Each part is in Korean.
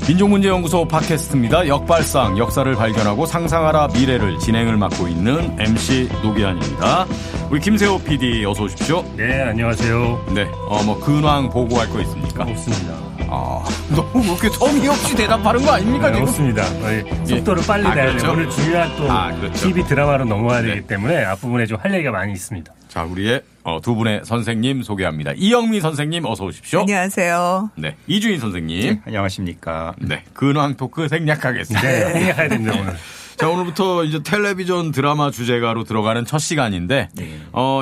민족문제연구소 팟캐스트입니다. 역발상, 역사를 발견하고 상상하라 미래를 진행을 맡고 있는 MC 노기환입니다. 우리 김세호 PD 어서 오십시오. 네, 안녕하세요. 네, 근황 보고할 거 있습니까? 없습니다. 너무 그렇게 성의 없이 대답하는 거 아닙니까? 네, 없습니다. 속도를 빨리 내야 그렇죠? 오늘 중요한 또 그렇죠. TV 드라마로 넘어가야 되기 때문에 앞부분에 좀 할 얘기가 많이 있습니다. 자, 우리의 두 분의 선생님 소개합니다. 이영미 선생님 어서 오십시오. 안녕하세요. 네, 이주인 선생님. 네, 안녕하십니까. 네, 근황 토크 생략하겠습니다. 네, 생략해야 됩니다, 오늘. 자, 오늘부터 이제 텔레비전 드라마 주제가로 들어가는 첫 시간인데,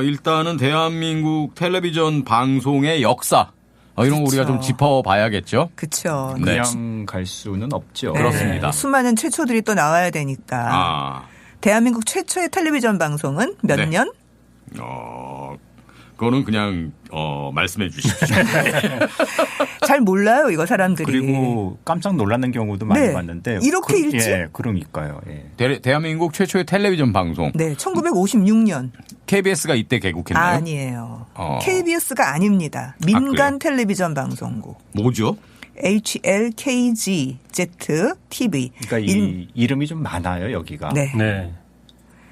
일단은 대한민국 텔레비전 방송의 역사, 이런 거 우리가 좀 짚어봐야겠죠? 그렇죠. 네. 그냥 갈 수는 없죠. 네. 그렇습니다. 수많은 최초들이 또 나와야 되니까. 대한민국 최초의 텔레비전 방송은 몇 네. 년? 그거는 그냥 말씀해 주십시오. 잘 몰라요, 이거 사람들이. 그리고 깜짝 놀라는 경우도 많이 네. 봤는데. 이렇게 일찍? 예, 그러니까요. 예. 대한민국 최초의 텔레비전 방송. 네, 1956년. KBS가 이때 개국했나요? 아니에요. KBS가 아닙니다. 민간 텔레비전 방송국. 뭐죠? HLKG, Z, TV. 그러니까 이 이름이 좀 많아요, 여기가. 네. 네.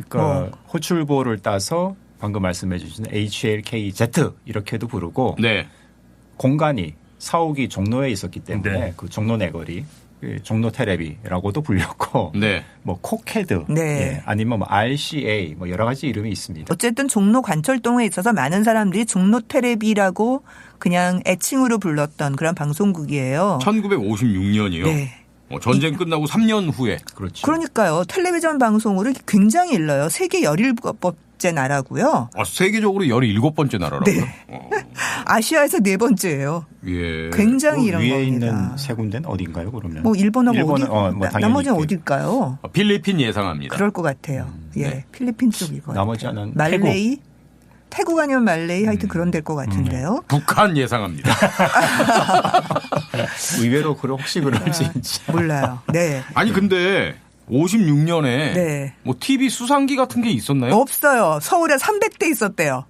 그러니까 호출보를 따서 방금 말씀해 주신 HLKZ 이렇게도 부르고 네. 공간이 사옥이 종로에 있었기 때문에 네. 그 종로 내거리 종로 텔레비라고도 불렸고 네. 뭐 코캐드 네. 예, 아니면 뭐 RCA 뭐 여러 가지 이름이 있습니다. 어쨌든 종로 관철동에 있어서 많은 사람들이 종로 텔레비라고 그냥 애칭으로 불렀던 그런 방송국이에요. 1956년이요. 네. 전쟁 끝나고 3년 후에. 그렇죠. 그러니까요. 텔레비전 방송으로 굉장히 일러요. 세계 17번째 나라고요. 세계적으로 17번째 나라라고요? 네. 아시아에서 4번째예요. 예. 굉장히 이런 위에 겁니다. 있는 세 군데는 어딘가요, 그러면? 뭐 일본하고 어디? 뭐 당연히 나머지는 있겠- 어딜까요? 필리핀 예상합니다. 그럴 것 같아요. 예, 네. 필리핀 쪽일 것 나머지 같아요. 하나는 말레이? 태국 아니면 말레이 하여튼 그런 데일 것 같은데요. 북한 예상합니다. 의외로 혹시 그럴지 진짜. 몰라요. 네. 아니 근데 56년에 네. 뭐 TV 수상기 같은 게 있었나요? 없어요. 서울에 300대 있었대요.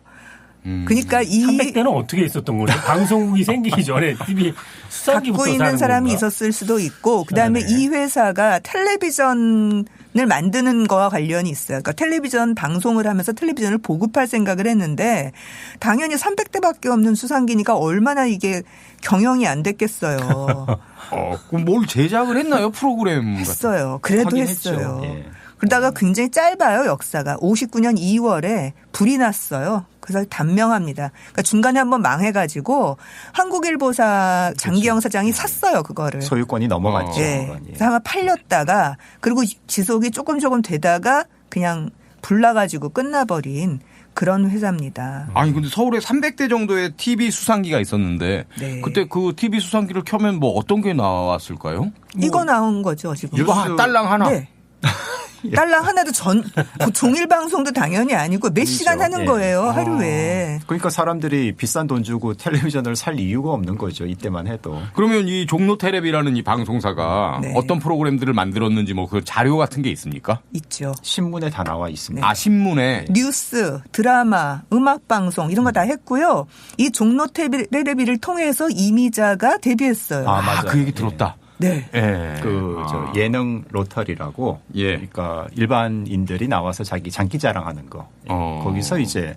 그러니까 이 300대는 어떻게 있었던 거죠? 방송국이 생기기 전에 TV 수상기부터 갖고 있는 사는 사람이 건가? 있었을 수도 있고 그다음에 네. 이 회사가 텔레비전을 만드는 거와 관련이 있어요. 그러니까 텔레비전 방송을 하면서 텔레비전을 보급할 생각을 했는데 당연히 300대밖에 없는 수상기니까 얼마나 이게 경영이 안 됐겠어요. 그럼 뭘 제작을 했나요? 프로그램 같은 했어요. 그래도 하긴 했어요. 했죠. 예. 그러다가 굉장히 짧아요, 역사가. 59년 2월에 불이 났어요. 그래서 단명합니다. 그러니까 중간에 한번 망해가지고 한국일보사 장기영 사장이 샀어요, 그거를. 소유권이 넘어갔죠. 네. 그건, 예. 그래서 아마 팔렸다가 그리고 지속이 조금 되다가 그냥 불나가지고 끝나버린 그런 회사입니다. 아니 근데 서울에 300대 정도의 TV 수상기가 있었는데 네. 그때 그 TV 수상기를 켜면 뭐 어떤 게 나왔을까요? 이거 나온 거죠, 지금. 이거 딸랑 하나. 네. 딸랑 하나도 그 종일 방송도 당연히 아니고 몇 시간 하는 예. 거예요, 하루에. 그러니까 사람들이 비싼 돈 주고 텔레비전을 살 이유가 없는 거죠. 이때만 해도. 그러면 이 종로 텔레비라는 이 방송사가 네. 어떤 프로그램들을 만들었는지 뭐 그 자료 같은 게 있습니까? 있죠. 신문에 다 나와 있습니다. 신문에. 뉴스, 드라마, 음악방송 이런 거 다 했고요. 이 종로 텔레비를 통해서 이미자가 데뷔했어요. 맞아요. 그 얘기 들었다. 네. 예. 저 예능 로터리라고 예. 그러니까 일반인들이 나와서 자기 장기자랑하는 거. 거기서 이제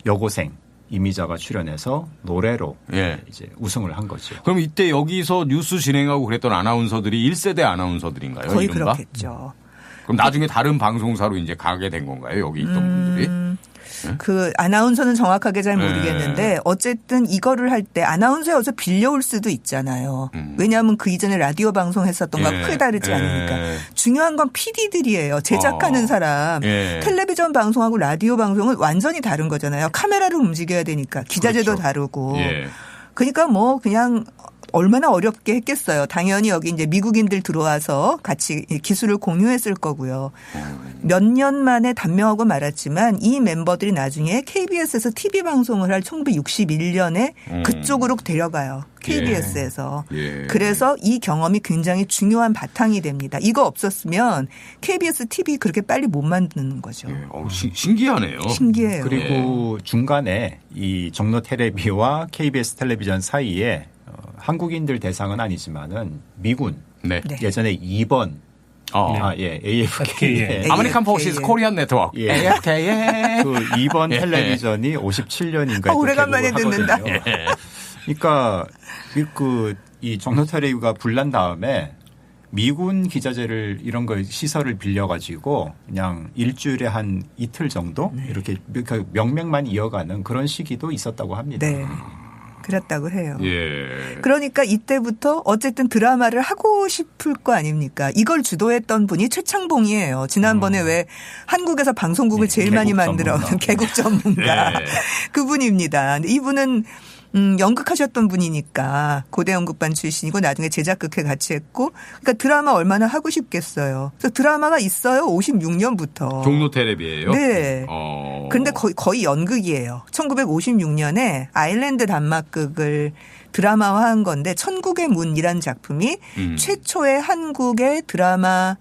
여고생 이미자가 출연해서 노래로 예. 이제 우승을 한 거죠. 그럼 이때 여기서 뉴스 진행하고 그랬던 아나운서들이 1세대 아나운서들인가요? 거의 이른바? 그렇겠죠. 그럼 나중에 다른 방송사로 이제 가게 된 건가요? 여기 있던 분들이? 그 아나운서는 정확하게 잘 모르겠는데 어쨌든 이거를 할 때 아나운서에 어서 빌려올 수도 있잖아요. 왜냐하면 그 이전에 라디오 방송했었던 거하고 크게 다르지 않으니까. 중요한 건 PD들이에요. 제작하는 사람. 예. 텔레비전 방송하고 라디오 방송은 완전히 다른 거잖아요. 카메라를 움직여야 되니까. 기자재도 그렇죠. 다르고. 예. 그러니까 뭐 그냥 얼마나 어렵게 했겠어요. 당연히 여기 이제 미국인들 들어와서 같이 기술을 공유했을 거고요. 몇 년 만에 단명하고 말았지만 이 멤버들이 나중에 KBS에서 TV 방송을 할 1961년에 그쪽으로 데려가요. KBS에서. 예. 그래서 이 경험이 굉장히 중요한 바탕이 됩니다. 이거 없었으면 KBS TV 그렇게 빨리 못 만드는 거죠. 예. 신기하네요. 신기해요. 그리고 중간에 이 종로 텔레비와 KBS 텔레비전 사이에 한국인들 대상은 아니지만은 미군 네. 네. 예전에 2번 AFK. 아메리칸 포시스 코리안 네트워크. AFK의 그 2번 텔레비전이 57년인가 오래간만에 듣는다. 그러니까 이 종로 텔레비가 불난 다음에 미군 기자재를 이런 걸 시설을 빌려가지고 그냥 일주일에 한 이틀 정도 이렇게 명맥만 이어가는 그런 시기도 있었다고 합니다. 네. 그랬다고 해요. 예. 그러니까 이때부터 어쨌든 드라마를 하고 싶을 거 아닙니까? 이걸 주도했던 분이 최창봉이에요. 지난번에 왜 한국에서 방송국을 제일 많이 만들어온 개국 전문가. 네. 그분입니다. 근데 이분은 연극하셨던 분이니까 고대 연극반 출신이고 나중에 제작극회 같이 했고 그러니까 드라마 얼마나 하고 싶겠어요. 그래서 드라마가 있어요. 56년부터. 종로 텔레비예요? 네. 근데 거의 연극이에요. 1956년에 아일랜드 단막극을 드라마화한 건데 천국의 문이라는 작품이 최초의 한국의 드라마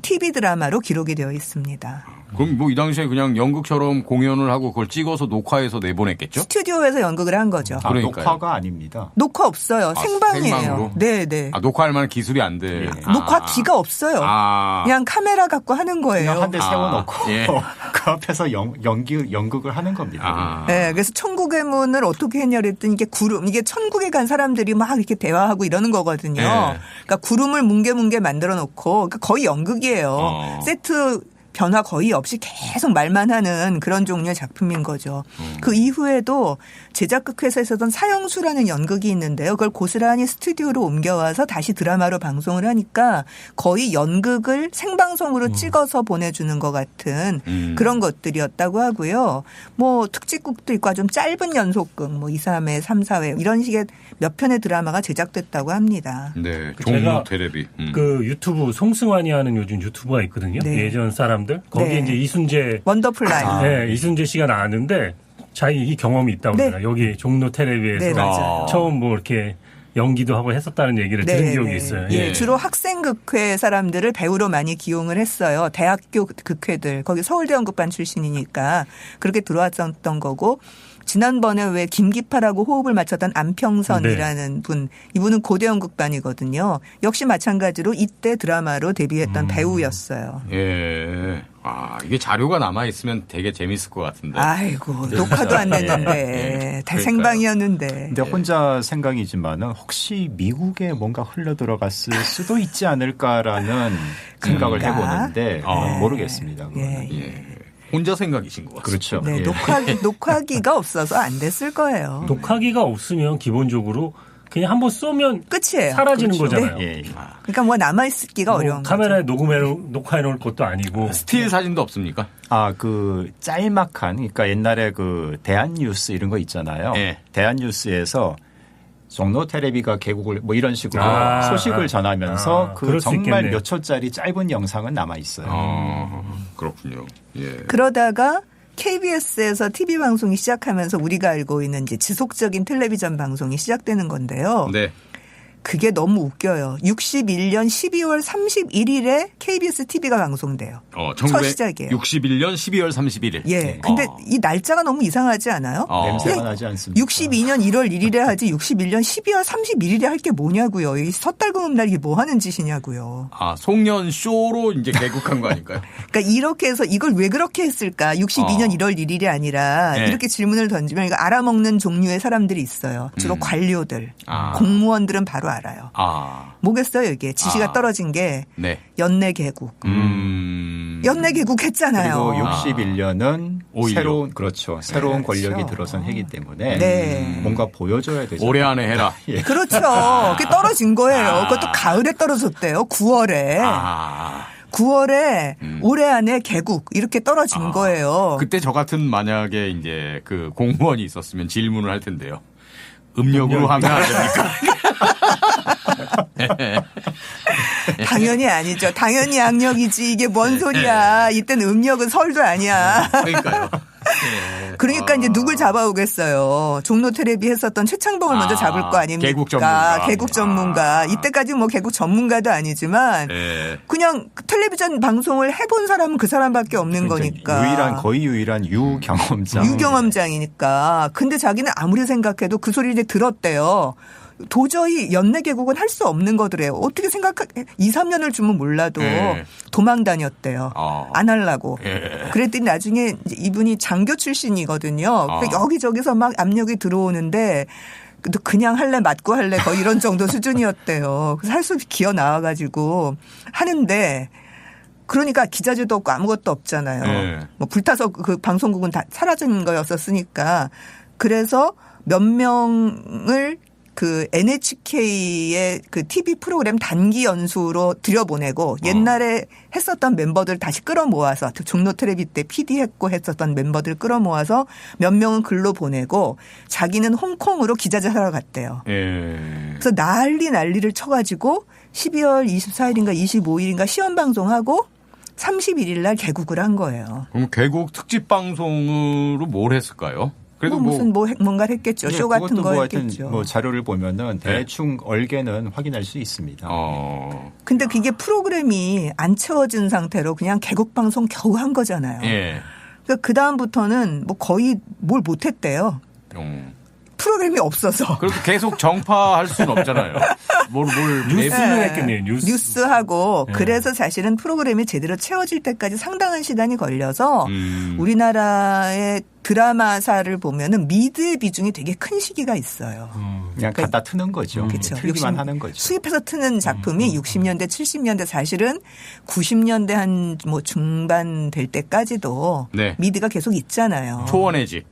TV 드라마로 기록이 되어 있습니다. 그럼 뭐 이 당시에 그냥 연극처럼 공연을 하고 그걸 찍어서 녹화해서 내보냈겠죠? 스튜디오에서 연극을 한 거죠. 그러니까요. 녹화가 아닙니다. 녹화 없어요. 생방이에요. 생방으로? 네네. 녹화할 만한 기술이 안 돼. 녹화기가 없어요. 그냥 카메라 갖고 하는 거예요. 그냥 한 대 세워놓고 예. 그 앞에서 연극을 하는 겁니다. 네, 그래서 천국의 문을 어떻게 했냐 그랬더니 이게 천국에 간 사람들이 막 이렇게 대화하고 이러는 거거든요. 네. 그러니까 구름을 뭉게뭉게 만들어 놓고 그러니까 거의 연극이에요. 세트 변화 거의 없이 계속 말만 하는 그런 종류의 작품인 거죠. 그 이후에도 제작극회에서 있었던 사형수라는 연극이 있는데요. 그걸 고스란히 스튜디오로 옮겨와서 다시 드라마로 방송을 하니까 거의 연극을 생방송으로 찍어서 보내주는 것 같은 그런 것들이었다고 하고요. 뭐 특집극도 있고 좀 짧은 연속극 뭐 2, 3회, 3, 4회 이런 식의 몇 편의 드라마가 제작됐다고 합니다. 네, 종로 텔레비. 그 유튜브 송승환이 하는 요즘 유튜버가 있거든요. 네. 예전 사람들. 거기에 네. 이제 이순재. 원더풀 라이프. 네, 이순재 씨가 나왔는데 자기 경험이 있다고 네. 그러더라고요. 여기 종로 텔레비에서 네, 맞아요. 처음 뭐 이렇게 연기도 하고 했었다는 얘기를 들은 기억이 있어요. 예, 주로 학생극회 사람들을 배우로 많이 기용을 했어요. 대학교 극회들. 거기 서울대 연극반 출신이니까 그렇게 들어왔었던 거고 지난번에 왜 김기파라고 호흡을 맞췄던 안평선이라는 분. 이분은 고대 연극반이거든요. 역시 마찬가지로 이때 드라마로 데뷔했던 배우였어요. 예. 이게 자료가 남아있으면 되게 재밌을 것 같은데. 아이고, 녹화도 안 됐는데. 다 생방이었는데. 근데 혼자 생각이지만은 혹시 미국에 뭔가 흘러 들어갔을 수도 있지 않을까라는 생각을 해보는데 모르겠습니다. 예. 혼자 생각이신 것 같습니다. 그렇죠. 네, 예. 녹화기가 없어서 안 됐을 거예요. 녹화기가 없으면 기본적으로 그냥 한번 쏘면 끝이에요. 사라지는 그렇죠. 거잖아요. 예. 그러니까 뭐 남아있기가 어려운 거죠. 카메라에 녹화해 놓을 것도 아니고. 스틸 사진도 없습니까? 그 짤막한 그러니까 옛날에 그 대한뉴스 이런 거 있잖아요. 예. 대한뉴스에서 종로 텔레비가 개국을 뭐 이런 식으로 소식을 전하면서 그 그럴 수 정말 있겠네요. 몇 초짜리 짧은 영상은 남아 있어요. 그렇군요. 예. 그러다가 KBS에서 TV 방송이 시작하면서 우리가 알고 있는 이제 지속적인 텔레비전 방송이 시작되는 건데요. 네. 그게 너무 웃겨요. 61년 12월 31일에 KBS TV가 방송돼요. 첫 시작이에요. 61년 12월 31일. 예. 근데 이 날짜가 너무 이상하지 않아요? 냄새가 나지 않습니까? 62년 1월 1일에 하지 61년 12월 31일에 할 게 뭐냐고요. 이 섣달금음 날 이게 뭐 하는 짓이냐고요. 송년 쇼로 이제 개국한 거 아닐까요? 그러니까 이렇게 해서 이걸 왜 그렇게 했을까? 62년 1월 1일이 아니라 네. 이렇게 질문을 던지면 이거 알아먹는 종류의 사람들이 있어요. 주로 관료들, 공무원들은 바로 알아요. 뭐겠어요 이게 지시가 떨어진 게 네. 연내 개국. 연내 개국 했잖아요. 그리고 61년은 오히려. 새로운 권력이 들어선 해기 때문에 네. 뭔가 보여줘야 되죠. 올해 안에 해라. 예. 그렇죠. 그게 떨어진 거예요. 그것도 가을에 떨어졌대요. 9월에. 9월에 올해 안에 개국 이렇게 떨어진 거예요. 그때 저 같은 만약에 이제 그 공무원이 있었으면 질문을 할 텐데요. 음력으로 하면 안 됩니까? 당연히 아니죠. 당연히 양력이지. 이게 뭔 소리야. 이때는 음력은 설도 아니야. 그러니까요. 그러니까 이제 누굴 잡아오겠어요. 종로 텔레비 했었던 최창봉을 먼저 잡을 거 아닙니까? 개국 전문가. 개국 전문가. 이때까지 뭐 개국 전문가도 아니지만 그냥 텔레비전 방송을 해본 사람은 그 사람밖에 없는 거니까. 거의 유일한 유경험장. 유경험장이니까. 근데 자기는 아무리 생각해도 그 소리를 이제 들었대요. 도저히 연내 개국은 할 수 없는 거더래요. 어떻게 2, 3년을 주면 몰라도 도망 다녔대요. 안 하려고. 그랬더니 나중에 이분이 장교 출신이거든요. 그러니까 여기저기서 막 압력이 들어오는데 그냥 할래 맞고 할래 거의 이런 정도 수준이었대요. 그래서 할 수 없이 기어 나와가지고 하는데 그러니까 기자재도 없고 아무것도 없잖아요. 뭐 불타서 그 방송국은 다 사라진 거였었으니까 그래서 몇 명을 그 NHK의 그 TV 프로그램 단기 연수로 들여보내고 옛날에 했었던 멤버들 다시 끌어모아서 종로 텔레비 때 PD 했고 했었던 멤버들 끌어모아서 몇 명은 글로 보내고 자기는 홍콩으로 기자재 하러 갔대요. 그래서 난리를 쳐가지고 12월 24일인가 25일인가 시험 방송하고 31일 날 개국을 한 거예요. 그럼 개국 특집 방송으로 뭘 했을까요? 그래도 무슨 뭔가를 했겠죠. 쇼 같은 거 했겠죠. 뭐 자료를 보면은 대충 얼개는 확인할 수 있습니다. 근데 그게 프로그램이 안 채워진 상태로 그냥 개국 방송 겨우 한 거잖아요. 그러니까 그 다음부터는 뭐 거의 뭘 못했대요. 프로그램이 없어서. 그래도 계속 정파할 수는 없잖아요. 뉴스는 했겠네요. 뉴스하고 그래서 사실은 프로그램이 제대로 채워질 때까지 상당한 시간이 걸려서 우리나라의 드라마사를 보면은 미드의 비중이 되게 큰 시기가 있어요. 그냥 갖다 트는 거죠. 그렇죠. 틀기만 하는 거죠. 수입해서 트는 작품이 60년대, 70년대 사실은 90년대 한 뭐 중반 될 때까지도 미드가 계속 있잖아요. 초원의 집.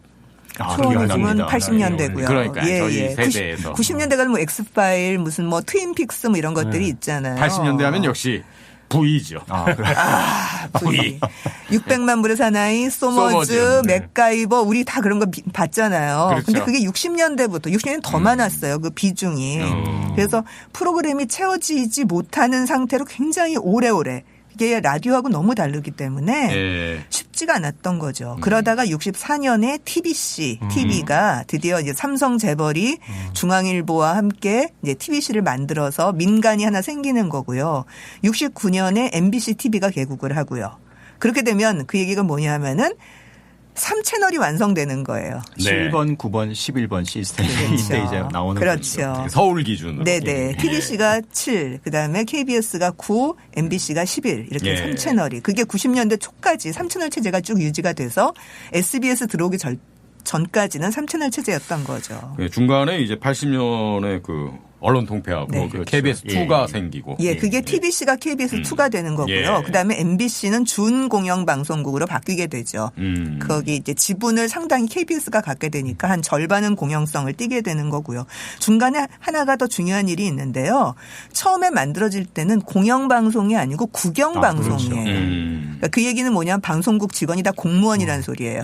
초원이즘은 80년대고요. 그러니까 저희 세대에서 90년대가 뭐 엑스파일 무슨 뭐 트윈픽스 뭐 이런 것들이 있잖아요. 80년대 하면 역시 V죠. V. 600만 불의 사나이, 소머즈, 맥가이버 우리 다 그런 거 봤잖아요. 그렇죠. 근데 그게 60년대부터 60년대 더 많았어요. 그 비중이. 그래서 프로그램이 채워지지 못하는 상태로 굉장히 오래오래. 이게 라디오하고 너무 다르기 때문에 쉽지가 않았던 거죠. 그러다가 64년에 TBC, TV가 드디어 이제 삼성 재벌이 중앙일보와 함께 이제 TBC를 만들어서 민간이 하나 생기는 거고요. 69년에 MBC TV가 개국을 하고요. 그렇게 되면 그 얘기가 뭐냐 하면은 3채널이 완성되는 거예요. 7번, 9번, 11번 시스템이 이때 이제 나오는 그렇죠. 거죠. 서울 기준으로. 네네. TBC가 7, 그다음에 KBS가 9, MBC가 11 이렇게 3채널이. 그게 90년대 초까지 3채널 체제가 쭉 유지가 돼서 SBS 들어오기 전까지는 3채널 체제였던 거죠. 중간에 이제 80년에 그 언론 통폐하고 그렇죠. KBS2가 생기고. 그게 TBC가 KBS2가 되는 거고요. 그다음에 MBC는 준공영방송국으로 바뀌게 되죠. 거기 이제 지분을 상당히 KBS가 갖게 되니까 한 절반은 공영성을 띠게 되는 거고요. 중간에 하나가 더 중요한 일이 있는데요. 처음에 만들어질 때는 공영방송이 아니고 국영방송이에요. 그러니까 그 얘기는 뭐냐면 방송국 직원이 다 공무원이라는 소리예요.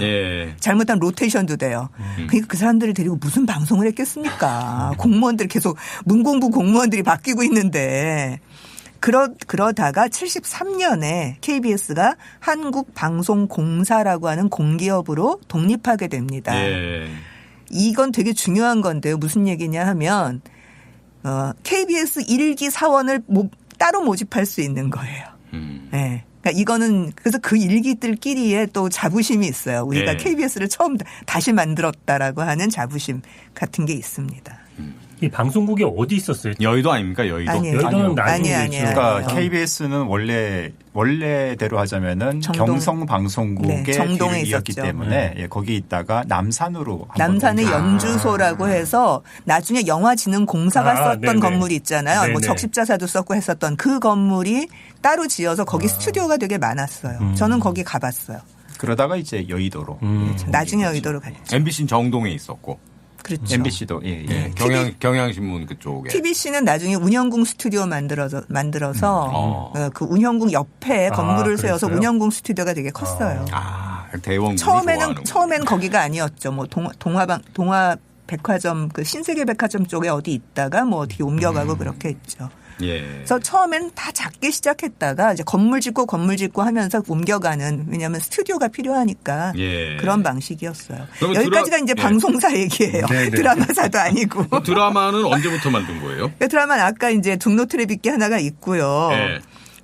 잘못하면 로테이션도 돼요. 그러니까 그 사람들을 데리고 무슨 방송을 했겠습니까? 공무원들 계속 문공부 공무원들이 바뀌고 있는데 그러다가 73년에 KBS가 한국방송공사라고 하는 공기업으로 독립하게 됩니다. 이건 되게 중요한 건데요. 무슨 얘기냐 하면 KBS 1기 사원을 따로 모집할 수 있는 거예요. 그러니까 이거는 그래서 그 일기들끼리의 또 자부심이 있어요. 우리가 KBS를 처음 다시 만들었다라고 하는 자부심 같은 게 있습니다. 이 방송국이 어디 있었어요? 여의도 아닙니까? 여의도. 여의도는 나중에 그러니까 KBS는 원래대로 하자면은 경성방송국의 기름이었기 때문에 거기 있다가 남산으로 남산의 연주소라고 해서 나중에 영화진흥공사가 썼던 건물이 있잖아요. 뭐 적십자사도 썼고 했었던 그 건물이 따로 지어서 거기 스튜디오가 되게 많았어요. 저는 거기 가봤어요. 그러다가 이제 여의도로. 나중에 여의도로 갔죠. MBC는 정동에 있었고. 그렇죠. MBC도 경향신문 그쪽에. TBC는 나중에 운영궁 스튜디오 만들어서 그 운영궁 옆에 건물을 세워서 운영궁 스튜디오가 되게 컸어요. 대원궁. 처음에는 거기가 아니었죠. 뭐 동화 백화점 그 신세계 백화점 쪽에 어디 있다가 뭐 어떻게 옮겨가고 그렇게 했죠. 그래서 처음에는 다 작게 시작했다가 이제 건물 짓고 하면서 옮겨가는 왜냐하면 스튜디오가 필요하니까 그런 방식이었어요. 여기까지가 이제 방송사 얘기예요. 드라마사도 아니고. 드라마는 언제부터 만든 거예요? 드라마는 아까 이제 종로 텔레비게 하나가 있고요.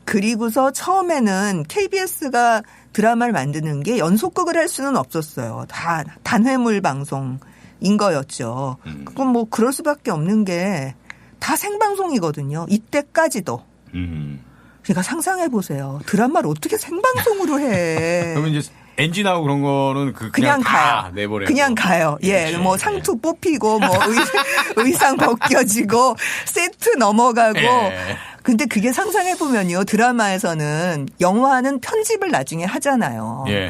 그리고서 처음에는 KBS가 드라마를 만드는 게 연속극을 할 수는 없었어요. 다 단회물 방송. 거였죠. 그건 뭐 그럴 수밖에 없는 게 다 생방송이거든요. 이때까지도. 그러니까 상상해 보세요. 드라마를 어떻게 생방송으로 해. 그러면 이제 NG 나오고 그런 거는 그냥 다 가요. 내버려. 그냥 가요. 예, 그렇지. 뭐 상투 뽑히고 뭐 의상 벗겨지고 세트 넘어가고. 예. 근데 그게 상상해 보면요. 드라마에서는 영화는 편집을 나중에 하잖아요. 예.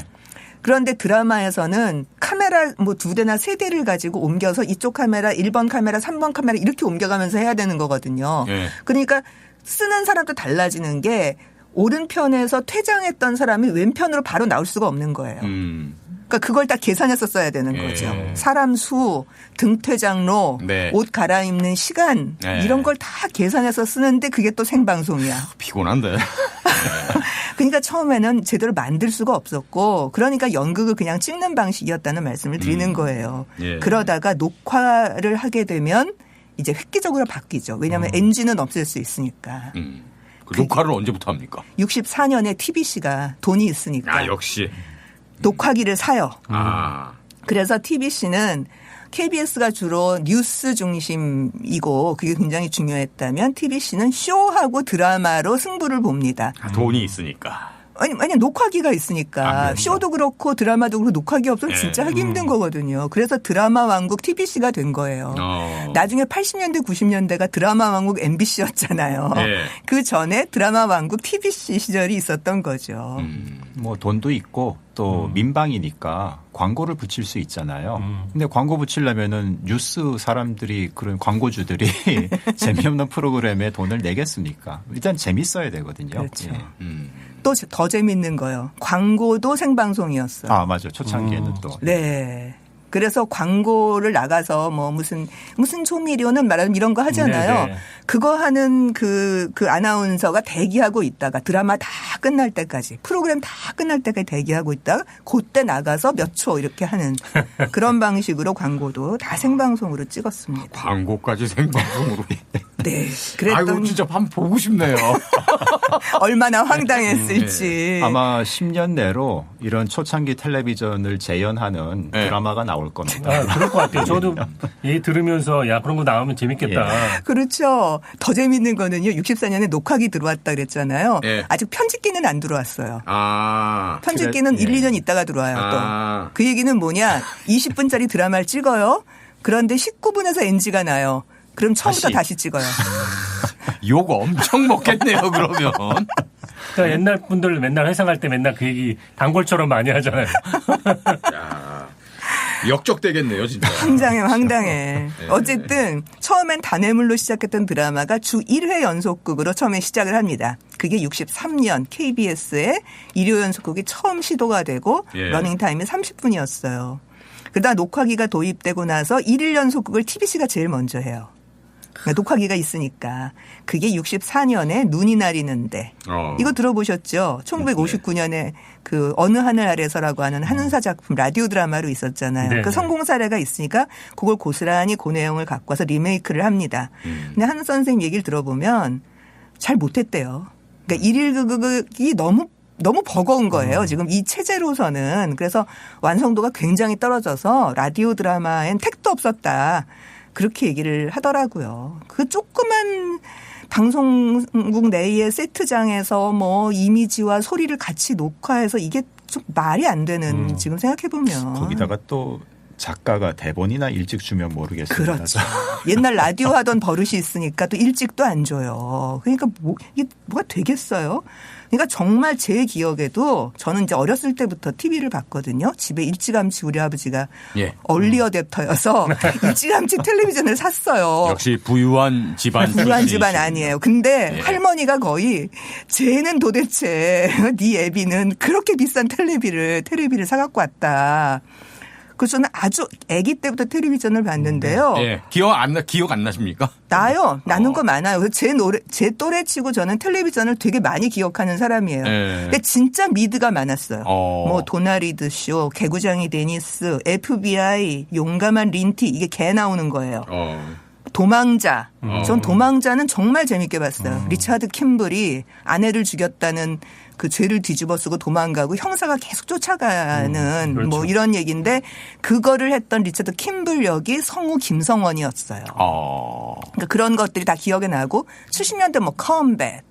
그런데 드라마에서는 카메라 뭐 2대나 3대를 가지고 옮겨서 이쪽 카메라, 1번 카메라, 3번 카메라 이렇게 옮겨가면서 해야 되는 거거든요. 예. 그러니까 쓰는 사람도 달라지는 게 오른편에서 퇴장했던 사람이 왼편으로 바로 나올 수가 없는 거예요. 그러니까 그걸 다 계산해서 써야 되는 예. 거죠. 사람 수, 등퇴장로, 네. 옷 갈아입는 시간 네. 이런 걸 다 계산해서 쓰는데 그게 또 생방송이야. 피곤한데. 그러니까 처음에는 제대로 만들 수가 없었고 그러니까 연극을 그냥 찍는 방식이었다는 말씀을 드리는 거예요. 예. 그러다가 녹화를 하게 되면 이제 획기적으로 바뀌죠. 왜냐하면 NG는 없앨 수 있으니까. 그 녹화를 언제부터 합니까? 64년에 TBC가 돈이 있으니까 역시. 녹화기를 사요. 아. 그래서 TBC는 KBS가 주로 뉴스 중심이고 그게 굉장히 중요했다면 TBC는 쇼하고 드라마로 승부를 봅니다. 돈이 있으니까. 아니 녹화기가 있으니까 쇼도 그렇고 드라마도 그렇고 녹화기 없으면 진짜 하기 힘든 거거든요. 그래서 드라마 왕국 TBC가 된 거예요. 나중에 80년대 90년대가 드라마 왕국 MBC였잖아요. 네. 그 전에 드라마 왕국 TBC 시절이 있었던 거죠. 뭐 돈도 있고 또 민방이니까 광고를 붙일 수 있잖아요. 근데 광고 붙이려면은 뉴스 사람들이 그런 광고주들이 재미없는 프로그램에 돈을 내겠습니까? 일단 재밌어야 되거든요. 그렇죠. 예. 또 더 재밌는 거요. 광고도 생방송이었어요. 아, 맞아. 초창기에는 또. 네. 그래서 광고를 나가서 뭐 무슨 조미료는 말하면 이런 거 하잖아요. 네네. 그거 하는 그 아나운서가 대기하고 있다가 드라마 다 끝날 때까지 프로그램 다 끝날 때까지 대기하고 있다가 그때 나가서 몇 초 이렇게 하는 그런 방식으로 광고도 다 생방송으로 찍었습니다. 광고까지 생방송으로. 네. 아이고 그랬더니 진짜 한번 보고 싶네요. 얼마나 황당했을지. 아마 10년 내로 이런 초창기 텔레비전을 재현하는 네. 드라마가 나올 겁니다. 아, 그럴 것 같아요. 저도 얘기 들으면서 야 그런 거 나오면 재밌겠다. 그렇죠. 더 재밌는 거는요. 64년에 녹화기 들어왔다 그랬잖아요. 예. 아직 편집기는 안 들어왔어요. 아. 편집기는 그래, 1, 2년 있다가 들어와요. 또. 아. 그 얘기는 뭐냐. 20분짜리 드라마를 찍어요. 그런데 19분에서 NG가 나요. 그럼 처음부터 다시 찍어요. 욕 엄청 먹겠네요, 그러면. 그러니까 옛날 분들 맨날 회상 갈 때 맨날 그 얘기 단골처럼 많이 하잖아요. 야, 역적되겠네요, 진짜. 황당해. 어쨌든 처음엔 단해물로 시작했던 드라마가 주 1회 연속극으로 처음에 시작을 합니다. 그게 63년 KBS의 일요 연속극이 처음 시도가 되고 예. 러닝타임이 30분이었어요. 그러다 녹화기가 도입되고 나서 1일 연속극을 TBC가 제일 먼저 해요. 그러니까 녹화기가 있으니까. 그게 64년에 눈이 내리는데. 이거 들어보셨죠? 1959년에 그 어느 하늘 아래서라고 하는 한은사 작품 라디오 드라마로 있었잖아요. 네네. 그 성공 사례가 있으니까 그걸 고스란히 그 내용을 갖고 와서 리메이크를 합니다. 근데 한 선생님 얘기를 들어보면 잘 못했대요. 그러니까 1일 극이 너무 버거운 거예요. 지금 이 체제로서는. 그래서 완성도가 굉장히 떨어져서 라디오 드라마엔 택도 없었다. 그렇게 얘기를 하더라고요. 그 조그만 방송국 내의 세트장에서 뭐 이미지와 소리를 같이 녹화해서 이게 좀 말이 안 되는 지금 생각해보면. 거기다가 또 작가가 대본이나 일찍 주면 모르겠습니다. 그렇죠. 옛날 라디오 하던 버릇이 있으니까 또 일찍도 안 줘요. 그러니까 이게 뭐가 되겠어요? 그러니까 정말 제 기억에도 저는 이제 어렸을 때부터 TV를 봤거든요. 집에 일찌감치 우리 아버지가 예. 얼리 어댑터여서 일찌감치 텔레비전을 샀어요. 역시 부유한 집안. 부유한 출신이시군요. 집안 아니에요. 근데 예. 할머니가 거의 쟤는 도대체 네 애비는 그렇게 비싼 텔레비를 사갖고 왔다. 그래서 저는 아주 아기 때부터 텔레비전을 봤는데요. 예. 기억 안 나십니까? 나요. 나는 거 많아요. 그래서 제 또래치고 저는 텔레비전을 되게 많이 기억하는 사람이에요. 예. 근데 진짜 미드가 많았어요. 어. 뭐 도나리드 쇼, 개구장이 데니스, FBI, 용감한 린티 이게 개 나오는 거예요. 도망자. 전 도망자는 정말 재밌게 봤어요. 리차드 캠블이 아내를 죽였다는 그 죄를 뒤집어쓰고 도망가고 형사가 계속 쫓아가는 그렇죠. 뭐 이런 얘기인데 그거를 했던 리차드 캠블 역이 성우 김성원이었어요. 그러니까 그런 것들이 다 기억에 나고 70년대 뭐 컴뱃.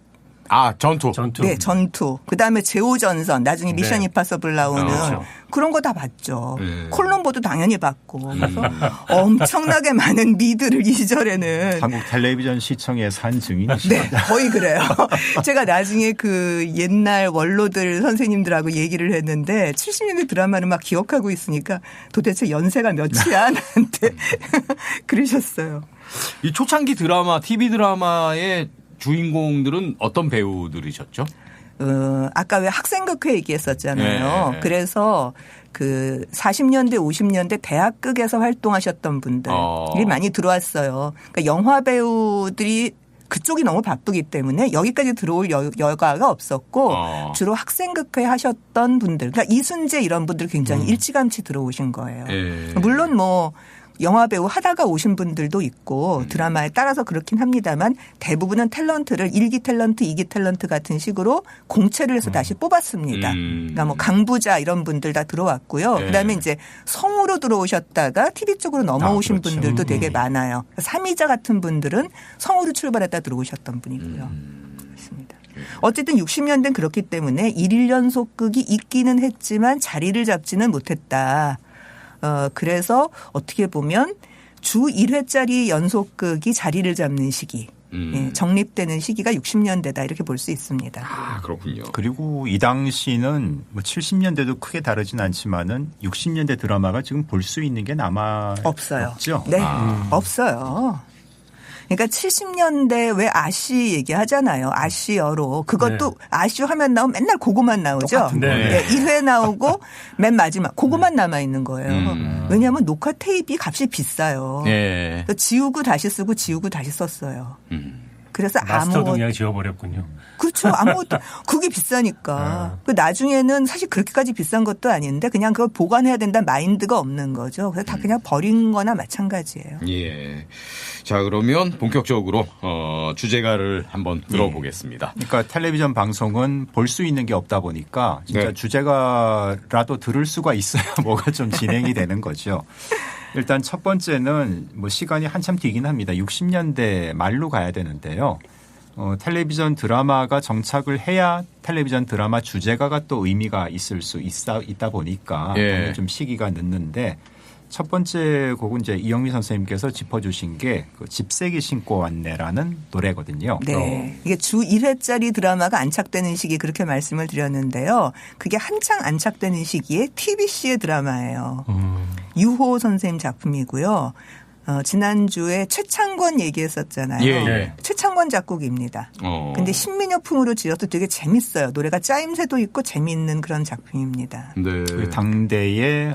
전투. 네, 전투. 그다음에 제오전선, 나중에 미션 네. 임파서블 나오는 그렇죠. 그런 거 다 봤죠. 콜럼보도 당연히 봤고. 그래서 엄청나게 많은 미드를 이 시절에는 한국 텔레비전 시청의 산 증인이시죠. 네, 거의 그래요. 제가 나중에 그 옛날 원로들 선생님들하고 얘기를 했는데 70년대 드라마를 막 기억하고 있으니까 도대체 연세가 몇이야 나한테 그러셨어요. 이 초창기 드라마, TV 드라마의 주인공들은 어떤 배우들이셨죠? 아까 왜 학생극회 얘기했었잖아요. 네. 그래서 그 40년대, 50년대 대학극에서 활동하셨던 분들이 많이 들어왔어요. 그러니까 영화 배우들이 그쪽이 너무 바쁘기 때문에 여기까지 들어올 여가가 없었고 주로 학생극회 하셨던 분들. 그러니까 이순재 이런 분들 굉장히 일찌감치 들어오신 거예요. 물론 뭐 영화 배우 하다가 오신 분들도 있고 드라마에 따라서 그렇긴 합니다만 대부분은 탤런트를 1기 탤런트, 2기 탤런트 같은 식으로 공채를 해서 다시 뽑았습니다. 그러니까 뭐 강부자 이런 분들 다 들어왔고요. 그다음에 이제 성우로 들어오셨다가 TV 쪽으로 넘어오신 그렇죠. 분들도 되게 많아요. 삼이자 같은 분들은 성우로 출발했다 들어오셨던 분이고요. 그렇습니다. 어쨌든 60년대는 그렇기 때문에 1일 연속극이 있기는 했지만 자리를 잡지는 못했다. 그래서 어떻게 보면 주 1회짜리 연속극이 자리를 잡는 시기, 정립되는 시기가 60년대다 이렇게 볼 수 있습니다. 그렇군요. 그리고 이 당시는 뭐 70년대도 크게 다르진 않지만은 60년대 드라마가 지금 볼 수 있는 게 아마 없어요. 없죠. 네, 없어요. 그러니까 70년대 왜 아씨 얘기하잖아요. 아씨어로. 그것도 네. 아씨 화면 나오면 맨날 그거만 나오죠. 똑같은데. 네. 1회 나오고 맨 마지막 그거만 남아있는 거예요. 왜냐하면 녹화 테이프 값이 비싸요. 예. 그래서 지우고 다시 쓰고 지우고 다시 썼어요. 그래서 마스터도 그냥 지워버렸군요. 그렇죠. 아무것도 그게 비싸니까. 그 나중에는 사실 그렇게까지 비싼 것도 아닌데 그냥 그걸 보관해야 된다는 마인드가 없는 거죠. 그래서 다 그냥 버린 거나 마찬가지예요. 예. 자, 그러면 본격적으로 주제가를 한번 들어보겠습니다. 그러니까 텔레비전 방송은 볼 수 있는 게 없다 보니까 진짜 네. 주제가라도 들을 수가 있어야 뭐가 좀 진행이 되는 거죠. 일단 첫 번째는 뭐 시간이 한참 뒤긴 합니다. 60년대 말로 가야 되는데요. 텔레비전 드라마가 정착을 해야 텔레비전 드라마 주제가가 또 의미가 있을 수 있다 보니까 예. 좀 시기가 늦는데 첫 번째 곡은 이제 이영미 선생님께서 짚어주신 게 그 집세기 신고 왔네라는 노래거든요. 네. 이게 주 1회짜리 드라마가 안착되는 시기 그렇게 말씀을 드렸는데요. 그게 한창 안착되는 시기에 TBC의 드라마예요. 유호 선생님 작품이고요. 지난주에 최창권 얘기했었잖아요. 예. 최창권 작곡입니다. 근데 신민요풍으로 지어서 되게 재밌어요. 노래가 짜임새도 있고 재미있는 그런 작품입니다. 네. 그 당대의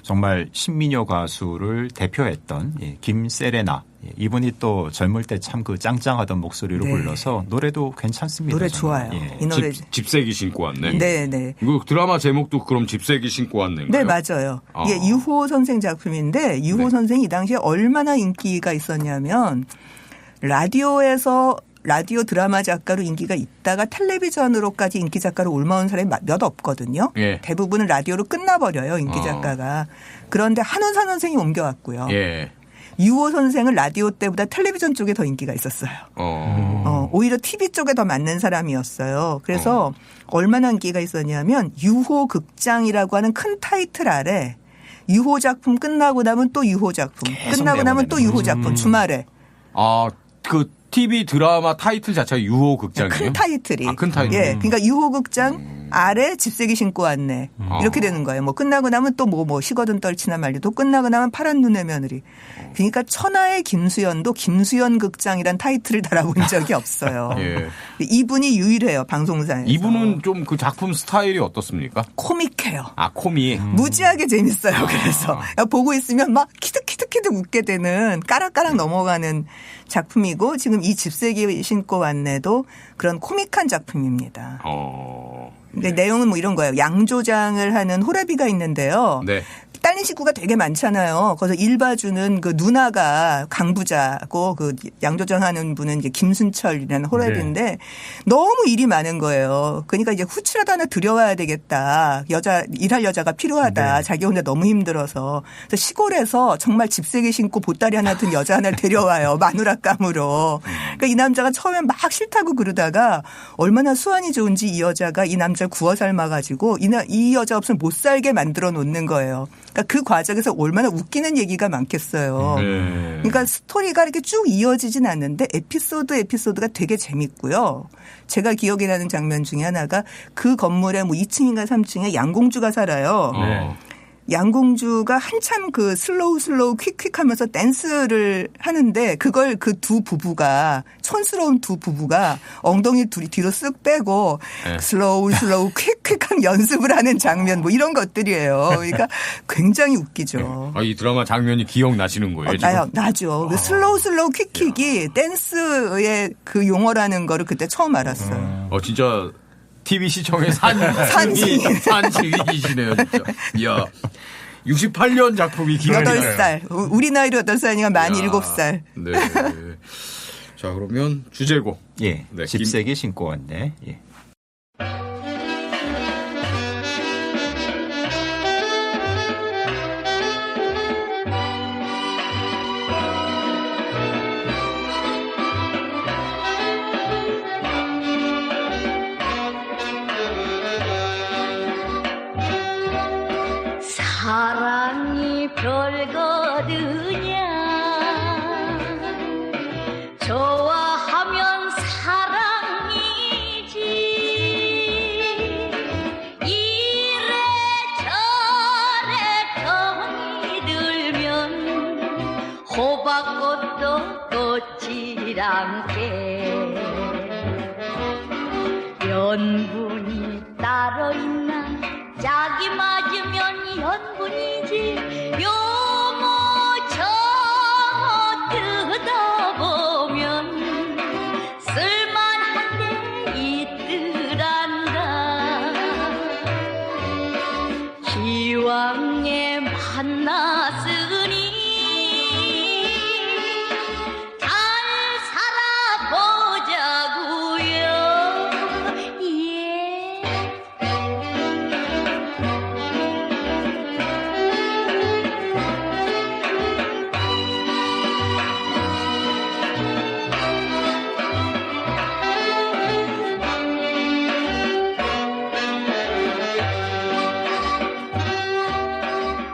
정말 신민요 가수를 대표했던 김세레나 이분이 또 젊을 때 참 그 짱짱하던 목소리로 네. 불러서 노래도 괜찮습니다. 노래 저는. 좋아요. 예. 이 노래. 집세기 신고 왔네. 네. 이거 드라마 제목도 그럼 집세기 신고 왔네인가요? 네, 맞아요. 이게 유호 선생 작품인데 유호 네. 선생이 이 당시에 얼마나 인기가 있었냐면 라디오 드라마 작가로 인기가 있다가 텔레비전으로까지 인기 작가로 올라온 사람이 몇 없거든요. 예. 대부분은 라디오로 끝나버려요, 인기 작가가. 그런데 한원산 선생이 옮겨왔고요. 예. 유호 선생은 라디오 때보다 텔레비전 쪽에 더 인기가 있었어요. 오히려 TV 쪽에 더 맞는 사람이었어요. 그래서 얼마나 인기가 있었냐면 유호 극장이라고 하는 큰 타이틀 아래 유호 작품 끝나고 나면 또 유호 작품, 끝나고 나면 또 유호 작품 주말에. 그 TV 드라마 타이틀 자체가 유호 극장이에요? 큰 타이틀이. 큰 타이틀. 예. 그러니까 유호 극장 아래 집세기 신고 왔네. 이렇게 되는 거예요. 뭐 끝나고 나면 또 뭐 식어든 떨치나 말리 또 끝나고 나면 파란 눈의 며느리. 그러니까 천하의 김수현도 김수현 극장이란 타이틀을 달아본 적이 없어요. 예. 이분이 유일해요. 방송사에서. 이분은 좀 그 작품 스타일이 어떻습니까? 코믹해요. 코믹. 무지하게 재밌어요. 그래서 보고 있으면 막 키득키득키득 웃게 되는 까락까락 넘어가는 작품이고 지금 이 집세기 신고 왔네도 그런 코믹한 작품입니다. 근데 내용은 뭐 이런 거예요. 양조장을 하는 호라비가 있는데요. 네. 딸린 식구가 되게 많잖아요. 그래서 일 봐주는 그 누나가 강부자고 그 양조장하는 분은 이제 김순철이라는 호랩인데 너무 일이 많은 거예요. 그러니까 이제 후추라도 하나 들여와야 되겠다. 일할 여자가 필요하다. 자기 혼자 너무 힘들어서. 그래서 시골에서 정말 집세게 신고 보따리 하나 든 여자 하나를 데려와요. 마누라감으로. 그러니까 이 남자가 처음에 막 싫다고 그러다가 얼마나 수완이 좋은지 이 여자가 이 남자를 구워 삶아가지고 이 여자 없으면 못 살게 만들어 놓는 거예요. 그러니까 그 과정에서 얼마나 웃기는 얘기가 많겠어요. 그러니까 스토리가 이렇게 쭉 이어지진 않는데 에피소드가 되게 재밌고요. 제가 기억이 나는 장면 중에 하나가 그 건물에 뭐 2층인가 3층에 양공주가 살아요. 양공주가 한참 그 슬로우 퀵 하면서 댄스를 하는데 그걸 그 두 부부가 촌스러운 두 부부가 엉덩이 둘이 뒤로 쓱 빼고 슬로우 퀵한 연습을 하는 장면 뭐 이런 것들이에요. 그러니까 굉장히 웃기죠. 이 드라마 장면이 기억나시는 거예요, 지금? 나죠. 그 슬로우 퀵이 댄스의 그 용어라는 거를 그때 처음 알았어요. 진짜 TV 시청의 산증인이시네요, 진짜. 이야. 68년 작품이 기억나요. 8살. 우리 나이로 8살이니까 만 7살. 네. 자, 그러면 주제곡. 예. 네, 집세기 신고 왔네. 예. 사랑이 별거드냐 좋아하면 사랑이지 이래저래 정이 들면 호박꽃도 꽃질 않게 연분이 따로 있나 짝이 맞으면 연분이지 요모저모 뜯어보면 쓸만한 데 있더란다 기왕에 만났으니 잘 살아보자구요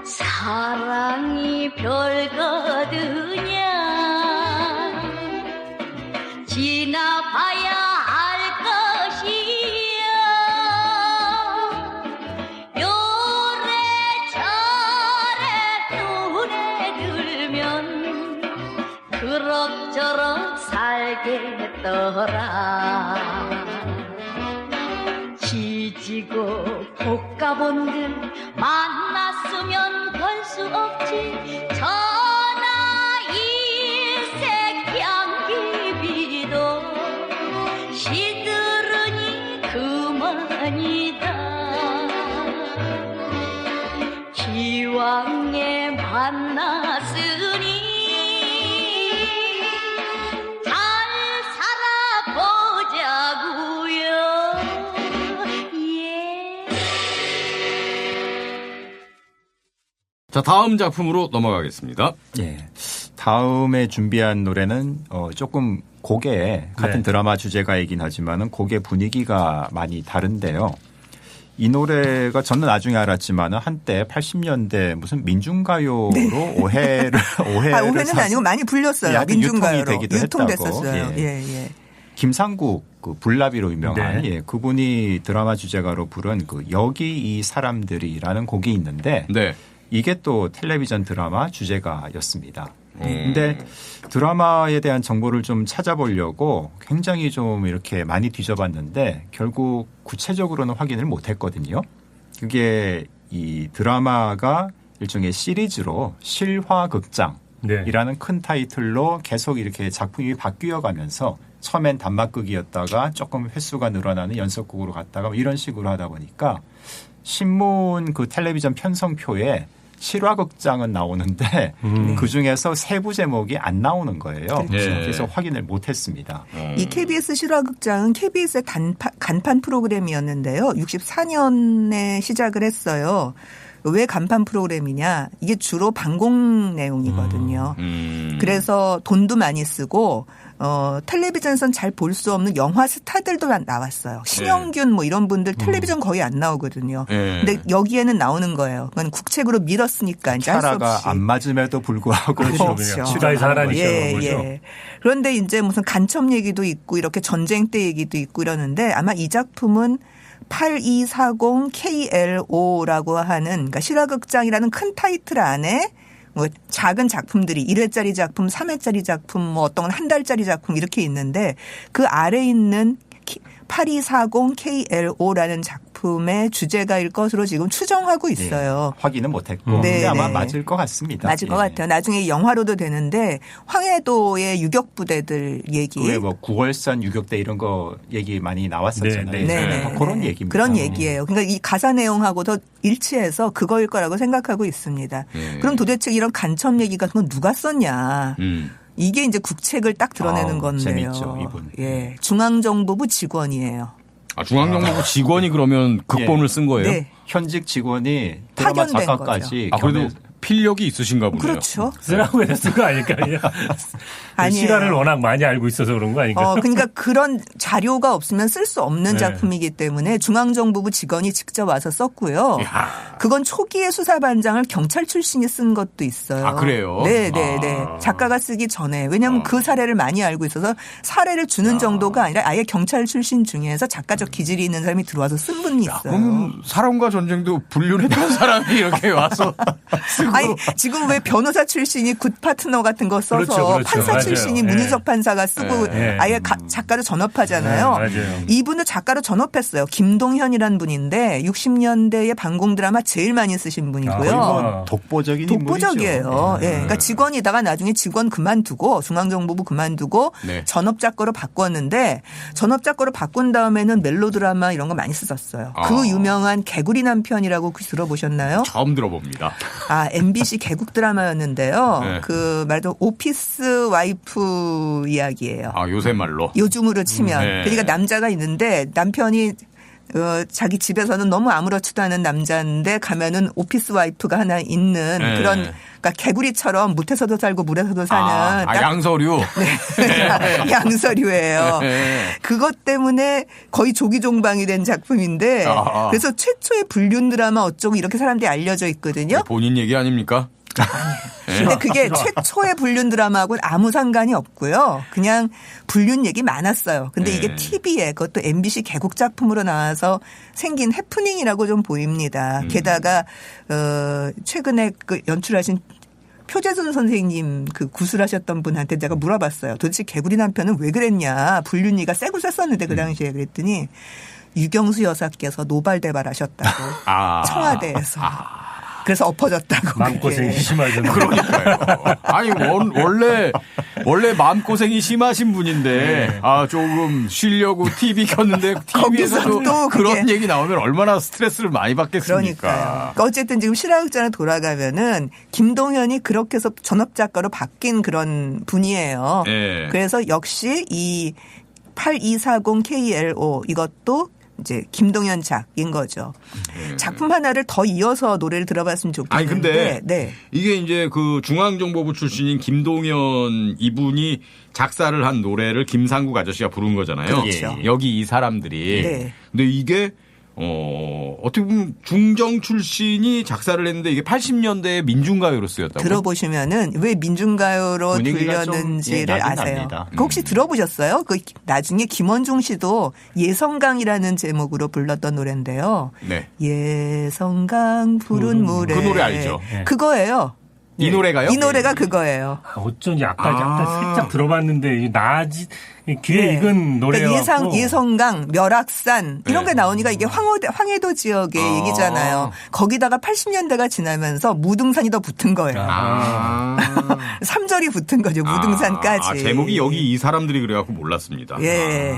사랑이 별거드냐 지나봐야 알 것이야 요래저래 눈에 들면 그럭저럭 살겠더라 지지고 볶아본들 만났으면 별 수 없지 전화 일색 향기비도 시들으니 그만이다 기왕에 만났으니 잘 살아보자구요 자, 다음 작품으로 넘어가겠습니다. 예. 다음에 준비한 노래는 조금 곡의 같은 드라마 주제가이긴 하지만은 곡의 분위기가 많이 다른데요. 이 노래가 저는 나중에 알았지만은 한때 80년대 무슨 민중가요로 오해는 아니고 많이 불렸어요. 민중가요로 유통됐었어요. 예. 김상국 그 불나비로 유명한 그분이 드라마 주제가로 부른 그 여기 이 사람들이라는 곡이 있는데 이게 또 텔레비전 드라마 주제가였습니다. 근데 드라마에 대한 정보를 좀 찾아보려고 굉장히 좀 이렇게 많이 뒤져봤는데 결국 구체적으로는 확인을 못했거든요. 그게 이 드라마가 일종의 시리즈로 실화극장이라는 큰 타이틀로 계속 이렇게 작품이 바뀌어가면서 처음엔 단막극이었다가 조금 횟수가 늘어나는 연속극으로 갔다가 이런 식으로 하다 보니까 신문 그 텔레비전 편성표에 실화극장은 나오는데 그 중에서 세부 제목이 안 나오는 거예요. 그렇죠. 그래서 확인을 못했습니다. 이 KBS 실화극장은 KBS의 간판 프로그램이었는데요. 64년에 시작을 했어요. 왜 간판 프로그램이냐? 이게 주로 방공 내용이거든요. 그래서 돈도 많이 쓰고 텔레비전에선 잘 볼 수 없는 영화 스타들도 나왔어요. 신영균 뭐 이런 분들 텔레비전 거의 안 나오거든요. 근데 여기에는 나오는 거예요. 그건 국책으로 밀었으니까 이제 할 수 차라가 없이. 안 맞음에도 불구하고 그렇죠. 추가해서 하나니까 그런 거죠. 그런데 이제 무슨 간첩 얘기도 있고 이렇게 전쟁 때 얘기도 있고 이러는데 아마 이 작품은 8240KLO라고 하는 그러니까 실화극장이라는 큰 타이틀 안에 뭐 작은 작품들이 1회짜리 작품, 3회짜리 작품, 뭐 어떤 건 한 달짜리 작품 이렇게 있는데 그 아래 있는 8240KLO라는 작품의 주제가일 것으로 지금 추정하고 있어요. 확인은 못했고 근데 아마 맞을 것 같습니다. 맞을 것 같아요. 나중에 영화로도 되는데 황해도의 유격부대들 얘기. 왜 뭐 9월선 유격대 이런 거 얘기 많이 나왔었잖아요. 네. 그런 얘기입니다. 그런 얘기예요. 그러니까 이 가사 내용하고도 일치해서 그거일 거라고 생각하고 있습니다. 그럼 도대체 이런 간첩 얘기 같은 건 누가 썼냐. 이게 이제 국책을 딱 드러내는 건데요. 재밌죠, 이분. 예, 중앙정보부 직원이에요. 중앙정보부 직원이 그러면 극본을 쓴 거예요? 네. 현직 직원이 드라마 파견된 작가까지 그래도 필력이 있으신가 보네요. 그렇죠. 쓰라고 해서 쓴 거 아닐까요? 아니에요. 실화를 워낙 많이 알고 있어서 그런 거 아닌가요? 그러니까 그런 자료가 없으면 쓸 수 없는 네. 작품이기 때문에 중앙정보부 직원이 직접 와서 썼고요. 그건 초기의 수사반장을 경찰 출신이 쓴 것도 있어요. 아, 그래요? 네. 작가가 쓰기 전에. 왜냐하면 그 사례를 많이 알고 있어서 사례를 주는 정도가 아니라 아예 경찰 출신 중에서 작가적 기질이 있는 사람이 들어와서 쓴 분이 있어요. 그럼 사람과 전쟁도 불륜했던 사람이 이렇게 와서 쓰고. 아니, 지금 왜 변호사 출신이 굿 파트너 같은 거 써서 그렇죠. 판사 맞아요. 출신이 네. 문희석 판사가 쓰고 네. 아예 작가로 전업하잖아요. 네, 맞아요. 이분도 작가로 전업했어요. 김동현이라는 분인데 60년대에 방공 드라마 제일 많이 쓰신 분이고요. 거의 뭐 독보적인 독보적이에요. 인물이죠. 예. 그러니까 직원이다가 나중에 직원 그만두고 중앙정보부 그만두고 네. 전업작가로 바꿨는데 전업작가로 바꾼 다음에는 멜로드라마 이런 거 많이 쓰셨어요. 그 유명한 개구리 남편이라고 혹시 들어보셨나요? 처음 들어봅니다. MBC 개국 드라마였는데요. 네. 그 말도 오피스 와이프 이야기예요. 요새 말로. 요즘으로 치면. 네. 그러니까 남자가 있는데 남편이 자기 집에서는 너무 아무렇지도 않은 남자인데 가면은 오피스 와이프가 하나 있는 네. 그런 그러니까 개구리처럼 무태서도 살고 물에서도 사는 딱 양서류. 양서류예요. 네. 그것 때문에 거의 조기종방이 된 작품인데 그래서 최초의 불륜 드라마 어쩌고 이렇게 사람들이 알려져 있거든요. 본인 얘기 아닙니까? 근데 그게 최초의 불륜 드라마하고는 아무 상관이 없고요. 그냥 불륜 얘기 많았어요. 근데 이게 TV에 그것도 MBC 개국 작품으로 나와서 생긴 해프닝이라고 좀 보입니다. 게다가 최근에 그 연출하신 표재순 선생님 그 구술하셨던 분한테 내가 물어봤어요. 도대체 개구리 남편은 왜 그랬냐. 불륜이가 세고 셌었는데 그 당시에 그랬더니 유경수 여사께서 노발대발하셨다고 청와대에서. 그래서 엎어졌다고. 마음고생이 심하잖아요. 그러니까요. 아니 원래 마음고생이 심하신 분인데 조금 쉬려고 TV 켰는데 TV에서도 또 그런 얘기 나오면 얼마나 스트레스를 많이 받겠습니까. 그러니까요. 어쨌든 지금 실화극장에 돌아가면은 김동현이 그렇게 해서 전업작가로 바뀐 그런 분이에요. 네. 그래서 역시 이 8240KLO 이것도 이제 김동현 작인 거죠. 작품 하나를 더 이어서 노래를 들어봤으면 좋겠는데. 아니 근데 네. 이게 이제 그 중앙정보부 출신인 김동현 이분이 작사를 한 노래를 김상국 아저씨가 부른 거잖아요. 그렇죠. 여기 이 사람들이. 네. 근데 이게 어떻게 보면 중정 출신이 작사를 했는데 이게 80년대에 민중가요로 쓰였다고. 들어보시면은 왜 민중가요로 분위기가 들렸는지를 좀, 나긴 아세요. 납니다. 그 혹시 들어보셨어요? 그 나중에 김원중 씨도 예성강이라는 제목으로 불렀던 노래인데요. 네. 예성강 푸른 물에. 그 노래 알죠? 그거예요. 이 노래가요? 이 노래가 그거예요. 어쩐지 아까 살짝 들어봤는데 귀에 익은 노래였고. 그러니까 예성강, 멸악산 이런 게 나오니까 이게 황해도 지역의 얘기잖아요. 거기다가 80년대가 지나면서 무등산이 더 붙은 거예요. 3절이 붙은 거죠. 무등산까지. 제목이 여기 이 사람들이 그래갖고 몰랐습니다. 예.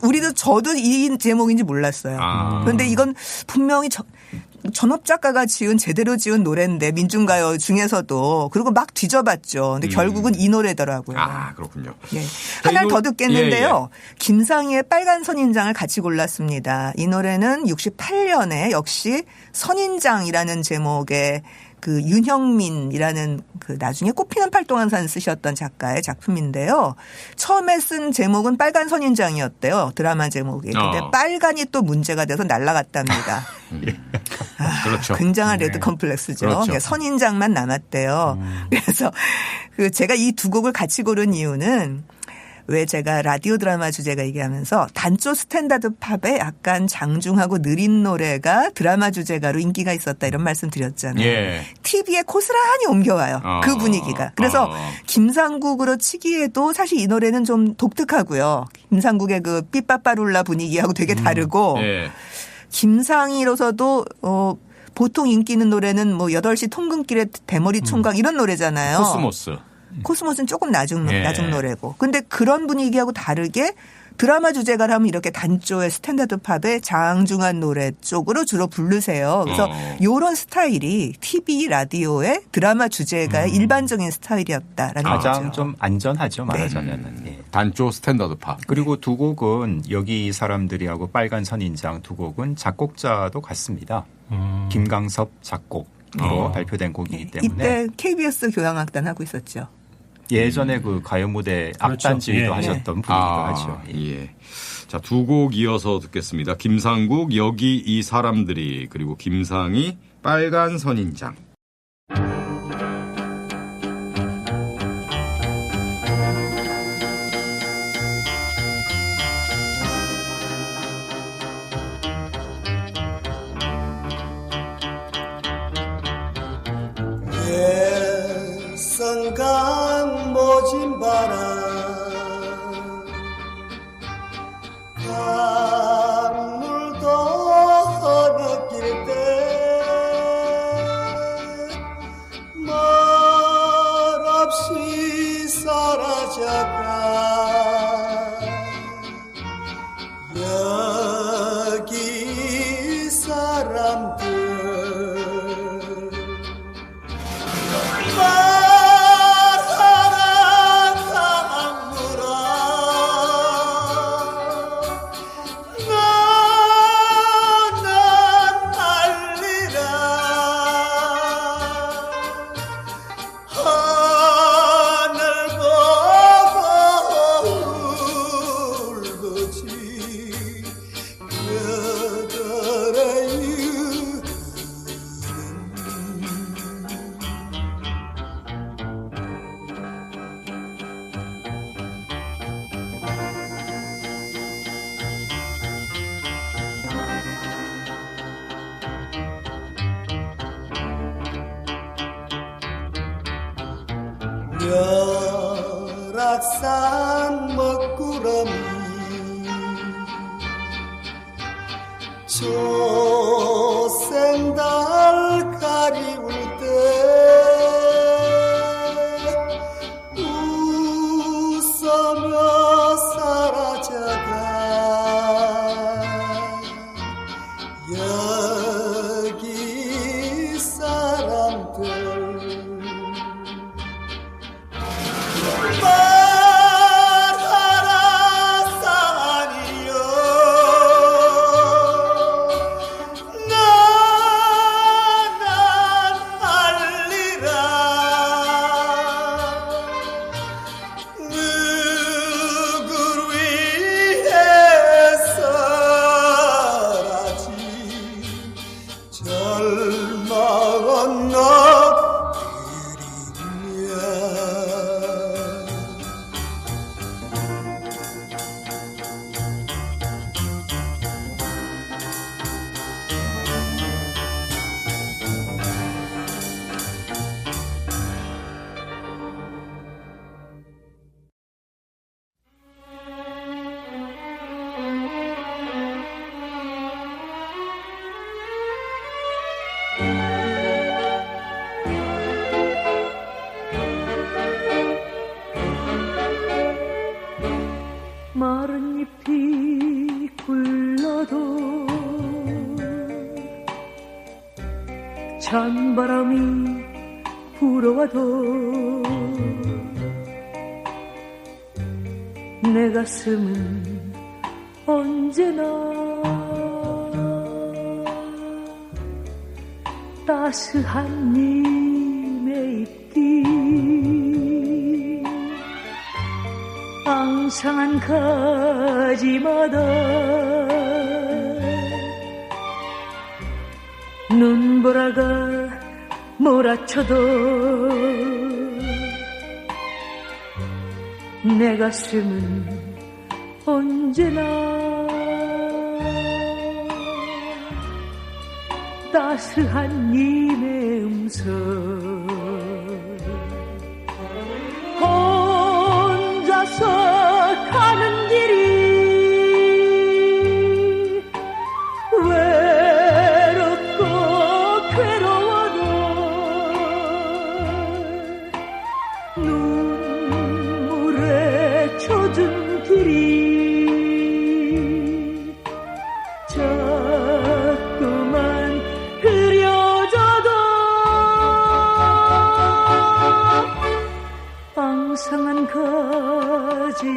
그러니까 저도 이 제목인지 몰랐어요. 그런데 이건 분명히 전업 작가가 지은 제대로 지은 노래인데 민중가요 중에서도 그리고 막 뒤져봤죠. 근데 결국은 이 노래더라고요. 아, 그렇군요. 예. 자, 하나를 이 더 노- 듣겠는데요. 김상희의 빨간 선인장을 같이 골랐습니다. 이 노래는 68년에 역시 선인장이라는 제목의 그 윤형민이라는 그 나중에 꽃피는 팔동안산 쓰셨던 작가의 작품인데요. 처음에 쓴 제목은 빨간 선인장이었대요. 드라마 제목이. 근데 빨간이 또 문제가 돼서 날아갔답니다. 그렇죠. 굉장한 레드 컴플렉스죠. 그렇죠. 그러니까 선인장만 남았대요. 그래서 그 제가 이 두 곡을 같이 고른 이유는 왜 제가 라디오 드라마 주제가 얘기하면서 단조 스탠다드 팝에 약간 장중하고 느린 노래가 드라마 주제가로 인기가 있었다 이런 말씀 드렸잖아요. 예. TV에 고스란히 옮겨와요. 그 분위기가. 그래서 김상국으로 치기에도 사실 이 노래는 좀 독특하고요. 김상국의 그 삐빠빠룰라 분위기하고 되게 다르고 예. 김상희로서도 보통 인기 있는 노래는 뭐 8시 통근길의 대머리 총각 이런 노래잖아요. 코스모스. 코스모스는 조금 낮은 예. 노래고. 근데 그런 분위기하고 다르게 드라마 주제가를 하면 이렇게 단조의 스탠다드 팝의 장중한 노래 쪽으로 주로 부르세요. 그래서 이런 스타일이 TV 라디오의 드라마 주제가의 일반적인 스타일이었다라는 가장 거죠. 좀 안전하죠 말하자면은. 예. 단조 스탠다드 팝. 그리고 두 곡은 여기 사람들이 하고 빨간 선인장 두 곡은 작곡자도 같습니다. 김강섭 작곡으로 발표된 곡이기 때문에 이때 KBS 교향악단 하고 있었죠. 예전에 그 가요 무대 그렇죠. 악단 지휘도 예. 하셨던 분이기도 하죠. 예. 예. 자, 두 곡 이어서 듣겠습니다. 김상국, 여기 이 사람들이, 그리고 김상희, 빨간 선인장. 예선강 모진 바람 강물도 느낄 때 말없이 사라져가 여기 사람들 열악산 먹구름이 초생달 가리울 때 웃으며 사라져가 여기 사람들 절망은 너 그리냐 마른 잎이 굴러도 찬바람이 불어와도 내 가슴은 언제나 따스한 님의 입기 앙상한 가지마다 눈보라가 몰아쳐도 내 가슴은 언제나 따스한 님의 음성 혼자서 가는 길이 외롭고 괴로워도 눈물에 젖은 길이 자꾸만 흐려져도 앙상한 가지마다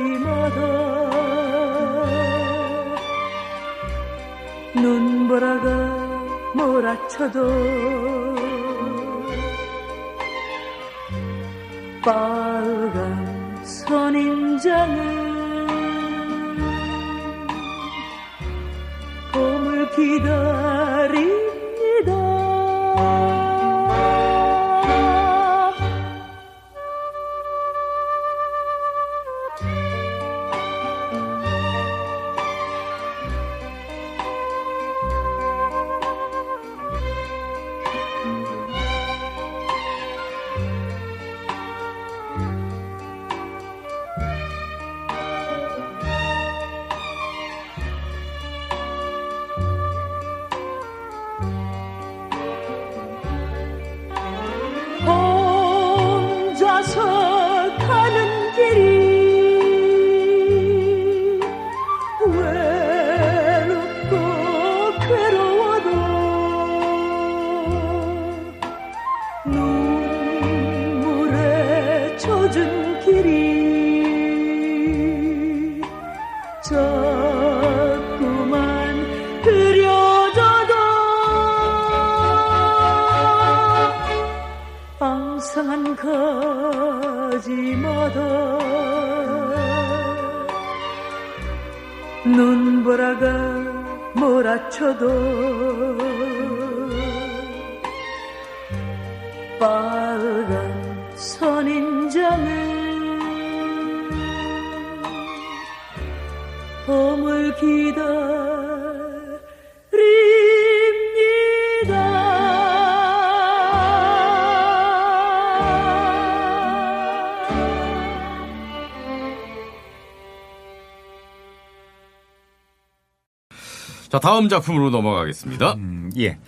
눈보라가 몰아쳐도 빨간 선인장은 봄을 기다립니다. 혼자서 가는 길이 외롭고 괴로워도 눈물에 젖은 길이 자꾸만 흐려져도 앙상한 가지마다 눈보라가 몰아쳐도 빨간 선인장은 봄을 자, 다음 작품으로 넘어가겠습니다. 예.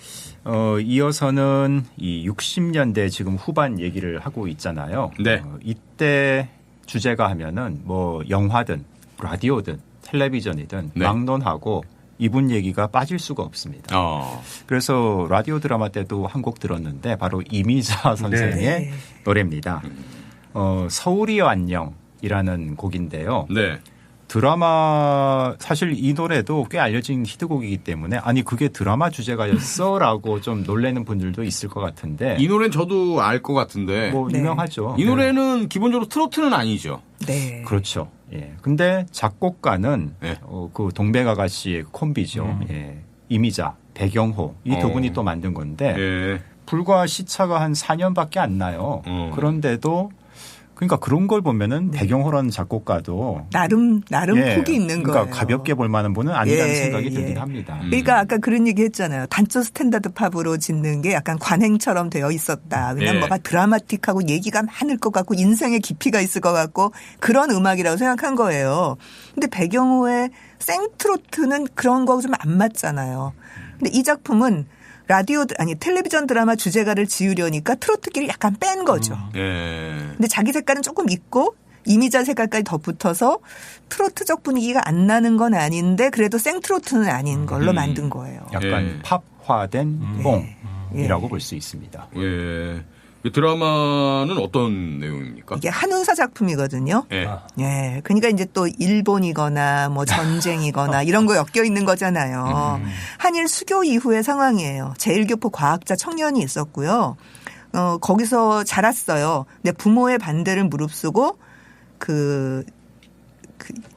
이어서는 이 60년대 지금 후반 얘기를 하고 있잖아요. 네. 이때 주제가 하면은 뭐 영화든 라디오든 텔레비전이든 네. 막론하고 이분 얘기가 빠질 수가 없습니다. 그래서 라디오 드라마 때도 한 곡 들었는데 바로 이미자 선생의 네. 노래입니다. 서울이여 안녕이라는 곡인데요. 네. 드라마 사실 이 노래도 꽤 알려진 히트곡이기 때문에 아니 그게 드라마 주제가였어라고 좀 놀라는 분들도 있을 것 같은데 이 노래는 저도 알 것 같은데 뭐 네. 유명하죠. 이 노래는 기본적으로 트로트는 아니죠. 네. 그렇죠. 예. 근데 작곡가는 네. 그 동백아가씨의 콤비죠. 예. 이미자, 배경호 이 두 분이 또 만든 건데 예. 불과 시차가 한 4년밖에 안 나요. 그런데도 그러니까 그런 걸 보면은 배경호라는 작곡가도 나름 예, 폭이 있는 그러니까 거예요. 가볍게 볼 만한 분은 아니라는 예, 생각이 예. 들긴 합니다. 그러니까 아까 그런 얘기 했잖아요. 단조 스탠다드 팝으로 짓는 게 약간 관행처럼 되어 있었다. 왜냐하면 예. 뭐가 드라마틱하고 얘기가 많을 것 같고 인생의 깊이가 있을 것 같고 그런 음악이라고 생각한 거예요. 근데 배경호의 생트로트는 그런 거하고 좀 안 맞잖아요. 근데 이 작품은 텔레비전 드라마 주제가를 지으려니까 트로트끼리 약간 뺀 거죠. 예. 근데 자기 색깔은 조금 있고 이미자 색깔까지 덧붙어서 트로트적 분위기가 안 나는 건 아닌데 그래도 생트로트는 아닌 걸로 만든 거예요. 약간 예. 팝화된 뽕. 작품이라고 볼 수 있습니다. 예. 이 드라마는 어떤 내용입니까? 이게 한운사 작품이거든요. 예. 예. 그러니까 이제 또 일본이거나 뭐 전쟁이거나 이런 거 엮여 있는 거잖아요. 한일 수교 이후의 상황이에요. 제1교포 과학자 청년이 있었고요. 거기서 자랐어요. 근데 부모의 반대를 무릅쓰고 그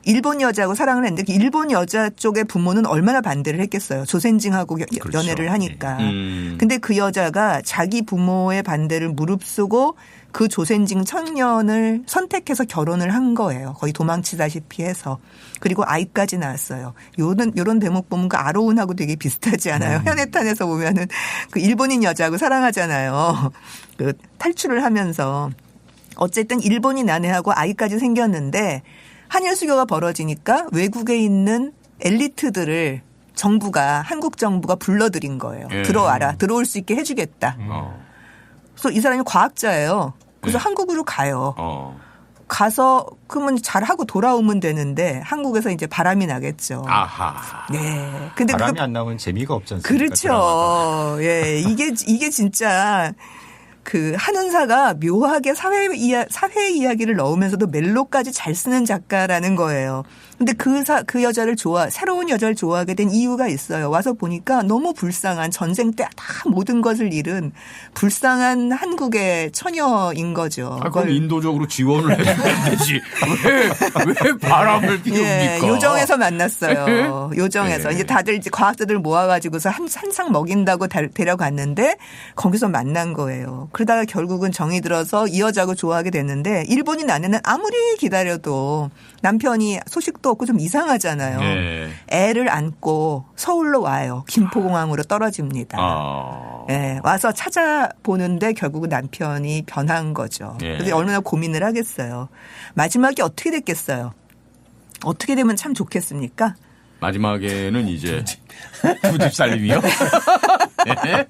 일본 여자하고 사랑을 했는데 그 일본 여자 쪽의 부모는 얼마나 반대를 했겠어요. 조센징하고 그렇죠. 연애를 하니까. 예. 근데 그 여자가 자기 부모의 반대를 무릅쓰고 그 조센징 청년을 선택해서 결혼을 한 거예요. 거의 도망치다시피 해서. 그리고 아이까지 낳았어요. 요런 대목 보면 그 아로운하고 되게 비슷하지 않아요? 현해탄에서 보면은 그 일본인 여자하고 사랑하잖아요. 그 탈출을 하면서. 어쨌든 일본인 아내하고 아이까지 생겼는데 한일 수교가 벌어지니까 외국에 있는 엘리트들을 한국 정부가 불러들인 거예요. 예. 들어와라. 들어올 수 있게 해주겠다. 그래서 이 사람이 과학자예요. 그래서 한국으로 가요. 가서 그러면 잘하고 돌아오면 되는데 한국에서 이제 바람이 나겠죠. 아하. 네. 근데 바람이 안 나오면 재미가 없지 않습니까? 그렇죠. 드라마가. 예. 이게 진짜 그 한은사가 묘하게 사회 이야기를 넣으면서도 멜로까지 잘 쓰는 작가라는 거예요. 근데 그 여자를 새로운 여자를 좋아하게 된 이유가 있어요. 와서 보니까 너무 불쌍한 전쟁 때 다 모든 것을 잃은 불쌍한 한국의 처녀인 거죠. 그럼 인도적으로 지원을 해야 되지. 왜 바람을 피웁니까? 예, 요정에서 만났어요. 요정에서. 예. 이제 다들 이제 과학자들 모아가지고서 한 상 먹인다고 데려갔는데 거기서 만난 거예요. 그러다가 결국은 정이 들어서 이 여자하고 좋아하게 됐는데 일본인 아내는 아무리 기다려도 남편이 소식도 없고 좀 이상하잖아요. 예. 애를 안고 서울로 와요. 김포공항으로 떨어집니다. 예, 와서 찾아보는데 결국은 남편이 변한 거죠. 예. 그래서 얼마나 고민을 하겠어요. 마지막이 어떻게 됐겠어요? 어떻게 되면 참 좋겠습니까? 마지막에는 이제 두 집 살림이요? 네?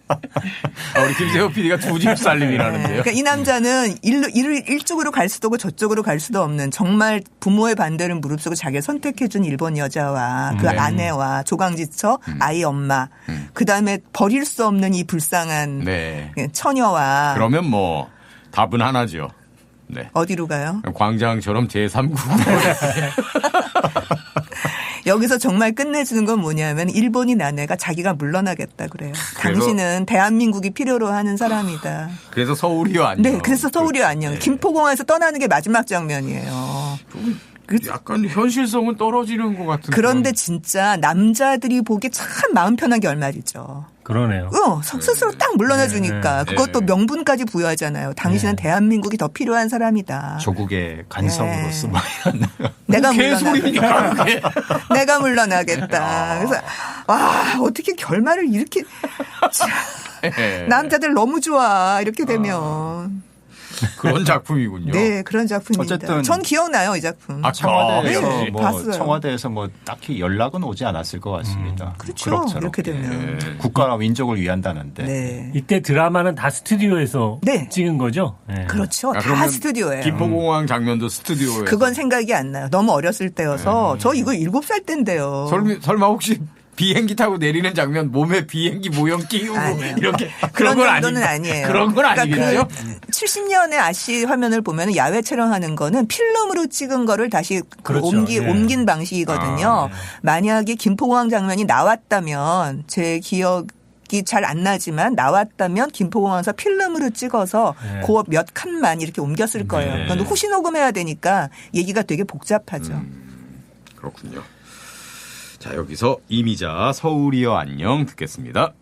우리 김세호 PD가 두 집 살림이라는데요. 그러니까 이 남자는 일쪽으로 갈 수도 없고 저쪽으로 갈 수도 없는 정말 부모의 반대를 무릅쓰고 자기를 선택해준 일본 여자와 그 아내와 조강지처 아이 엄마 그다음에 버릴 수 없는 이 불쌍한 네. 처녀와 그러면 뭐 답은 하나죠. 네. 어디로 가요? 광장처럼 제3국으로. 여기서 정말 끝내주는 건 뭐냐면 일본인 아내가 자기가 물러나겠다 그래요. 당신은 대한민국이 필요로 하는 사람이다. 그래서 서울이요 안녕. 네, 그래서 서울이요 안녕. 네. 김포공항에서 떠나는 게 마지막 장면이에요. 약간 현실성은 떨어지는 것 같은. 그런데 진짜 남자들이 보기 참 마음 편한 결말이죠. 그러네요. 스스로 딱 물러나 주니까 그것도 명분까지 부여하잖아요. 당신은 대한민국이 더 필요한 사람이다. 조국의 간성으로서 뭐 이런. 내가 개소리니까. 내가 물러나겠다. 그래서 와 어떻게 결말을 이렇게 남자들 너무 좋아 이렇게 되면. 그런 작품이군요. 네, 그런 작품입니다. 어쨌든 전 기억나요, 이 작품. 청와대에서 네, 뭐 봤어요. 청와대에서 뭐 딱히 연락은 오지 않았을 것 같습니다. 그렇죠. 그럭저럭. 이렇게 되면. 네. 국가와 민족을 위한다는데. 네. 이때 드라마는 다 스튜디오에서 네. 찍은 거죠? 네. 그렇죠. 아, 다 그러면 스튜디오예요. 김포공항 장면도 스튜디오에서. 그건 생각이 안 나요. 너무 어렸을 때여서. 저 이거 7살 때인데요. 설마 혹시 비행기 타고 내리는 장면 몸에 비행기 모형 끼우고 아니에요. 이렇게 그런 건 정도는 아니- 아니에요. 그런 건 아니겠죠? 그 70년의 아시 화면을 보면 야외 촬영하는 거는 필름으로 찍은 거를 다시 그렇죠. 옮긴 방식이거든요. 만약에 김포공항 장면이 나왔다면 제 기억이 잘 안 나지만 나왔다면 김포공항에서 필름으로 찍어서 그 몇 칸만 이렇게 옮겼을 거예요. 그런데 후시 녹음해야 되니까 얘기가 되게 복잡하죠. 그렇군요. 자, 여기서 이미자 서울이여 안녕 듣겠습니다.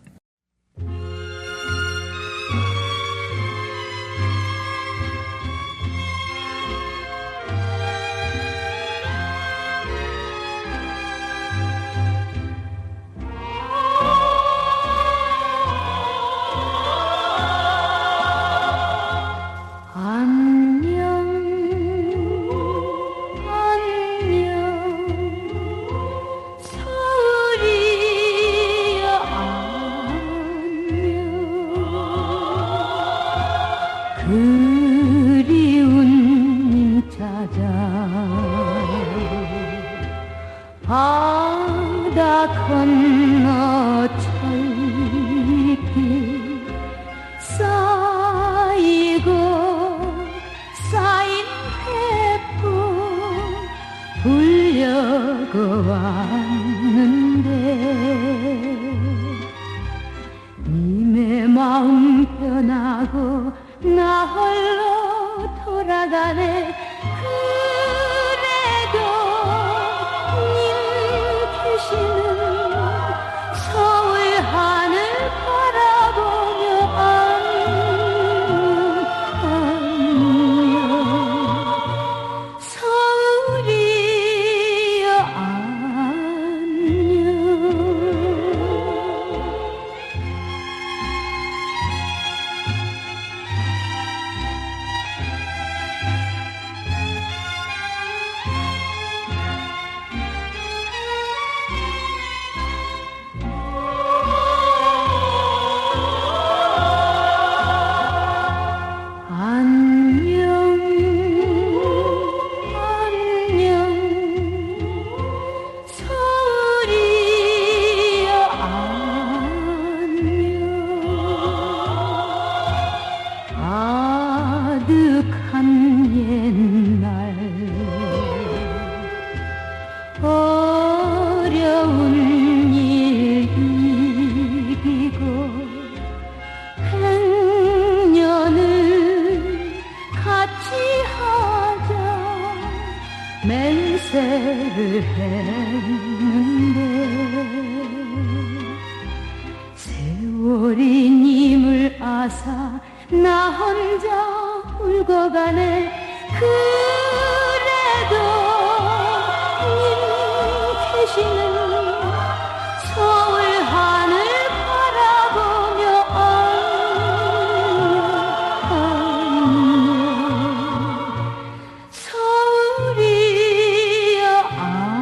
그리운 찾아 바다 건너 철길 불려고 왔는데 님의 마음 변하고 나 홀로 돌아가네. 그래도 님 계시는 서울 하늘 바라보며 안녕 서울이여 안녕. 어려운 일 이기고 백년을 같이 하자 맹세를 했는데 세월이 님을 아사 나 혼자 울고 가네. 그래도 계시는 서울 하늘 바라보며 안녕 서울이여 안녕.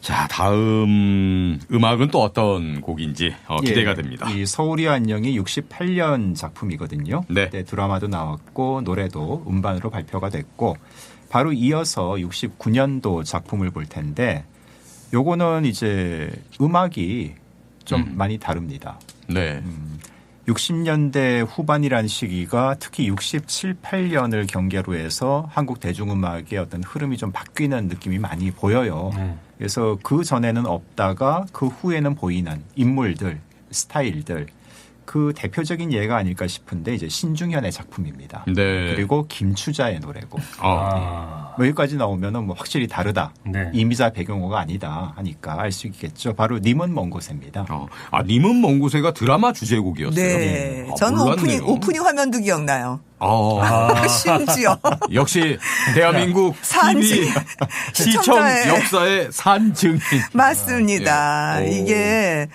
자, 다음 음악은 또 어떤 곡인지 기대가 예, 됩니다. 이 서울이 안녕이 68년 작품이거든요. 네. 그때 드라마도 나왔고 노래도 음반으로 발표가 됐고 바로 이어서 69년도 작품을 볼 텐데 요거는 이제 음악이 좀 많이 다릅니다. 네. 60년대 후반이라는 시기가 특히 67, 8년을 경계로 해서 한국 대중음악의 어떤 흐름이 좀 바뀌는 느낌이 많이 보여요. 그래서 그 전에는 없다가 그 후에는 보이는 인물들, 스타일들 그 대표적인 예가 아닐까 싶은데 이제 신중현의 작품입니다. 네. 그리고 김추자의 노래고 뭐 여기까지 나오면은 뭐 확실히 다르다. 네. 이미자 배경호가 아니다 하니까 알 수 있겠죠. 바로 님은 먼 곳입니다. 님은 먼 곳에가 드라마 주제곡이었어요. 네. 아, 저는 몰랐네요. 오프닝 화면도 기억나요. 심지어. 역시 대한민국 TV 시청 시청자의 역사의 산증인. 맞습니다. 예. 이게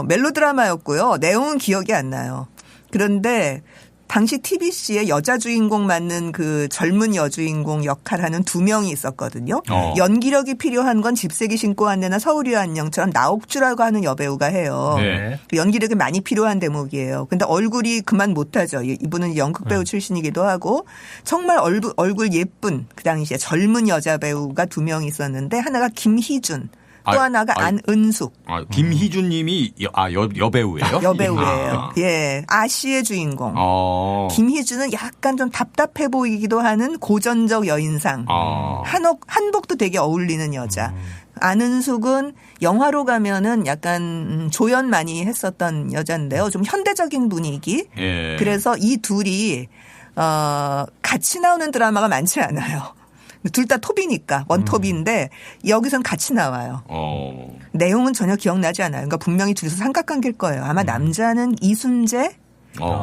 멜로드라마였고요. 내용은 기억이 안 나요. 그런데 당시 TBC에 여자 주인공 맞는 그 젊은 여주인공 역할하는 두 명이 있었거든요. 연기력이 필요한 건 집세기 신고 안내나 서울이와 안녕처럼 나옥주라고 하는 여배우가 해요. 네. 연기력이 많이 필요한 대목이에요. 근데 얼굴이 그만 못하죠. 이분은 연극배우 출신이기도 하고 정말 얼굴 예쁜 그 당시에 젊은 여자 배우가 두 명 있었는데 하나가 김희준 또 하나가 안은숙. 김희준 님이 여배우예요? 여배우예요. 예. 아시의 주인공. 김희준은 약간 좀 답답해 보이기도 하는 고전적 여인상. 한복도 되게 어울리는 여자. 안은숙은 영화로 가면은 약간 조연 많이 했었던 여자인데요. 좀 현대적인 분위기. 예. 그래서 이 둘이 같이 나오는 드라마가 많지 않아요. 둘 다 톱이니까 원톱인데 여기선 같이 나와요. 내용은 전혀 기억나지 않아요. 그러니까 분명히 둘이서 삼각관계일 거예요. 아마 남자는 이순재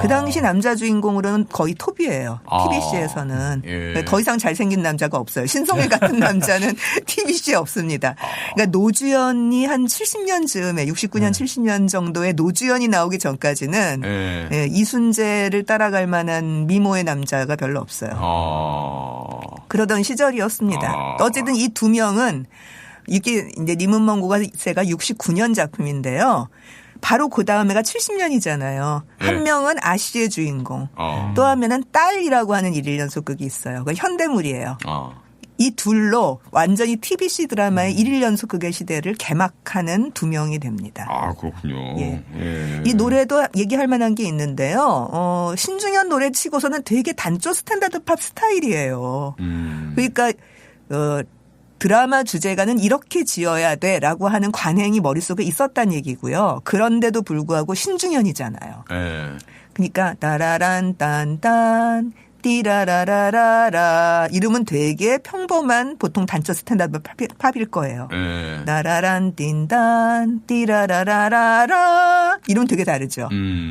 그 당시 남자 주인공으로는 거의 톱이에요. TBC에서는. 예. 더 이상 잘생긴 남자가 없어요. 신성일 같은 남자는 TBC에 없습니다. 그러니까 노주현이 한 70년쯤에 69년 70년 정도에 노주현이 나오기 전까지는 예, 이순재를 따라갈 만한 미모의 남자가 별로 없어요. 그러던 시절이었습니다. 어쨌든 이 두 명은 이게 이제 님은 먼 곳에가 69년 작품인데요. 바로 그 다음에가 70년이잖아요. 한 명은 아시의 주인공. 또 하면은 딸이라고 하는 1일 연속극이 있어요. 그 현대물이에요. 이 둘로 완전히 TBC 드라마의 일일 연속 극의 시대를 개막하는 두 명이 됩니다. 아, 그렇군요. 예. 예. 이 노래도 얘기할 만한 게 있는데요. 신중현 노래 치고서는 되게 단조 스탠다드 팝 스타일이에요. 그러니까 드라마 주제가는 이렇게 지어야 돼라고 하는 관행이 머릿속에 있었단 얘기고요. 그런데도 불구하고 신중현이잖아요. 예. 그러니까 따라란 딴딴 띠라라라라라 이름은 되게 평범한 보통 단조 스탠다드 팝일 거예요. 예. 나라란 띵단 띠라라라라라 이름 되게 다르죠.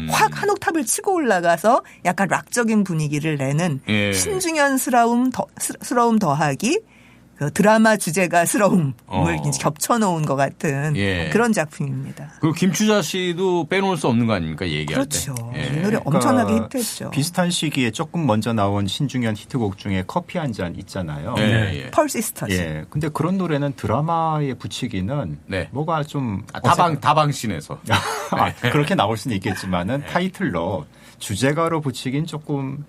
확 한 옥탑을 치고 올라가서 약간 락적인 분위기를 내는 예. 신중현스러움 더하기 그 드라마 주제가스러움을 이제 겹쳐놓은 것 같은 예. 그런 작품입니다. 그리고 김추자 씨도 빼놓을 수 없는 거 아닙니까? 얘기할 그렇죠. 때. 예. 이 노래 엄청나게 히트했죠. 비슷한 시기에 조금 먼저 나온 신중현 히트곡 중에 커피 한 잔 있잖아요. 예. 펄시스터즈. 예. 근데 그런 노래는 드라마에 붙이기는 네. 뭐가 좀 다방신에서. 그렇게 나올 수는 있겠지만은 타이틀로 주제가로 붙이긴 조금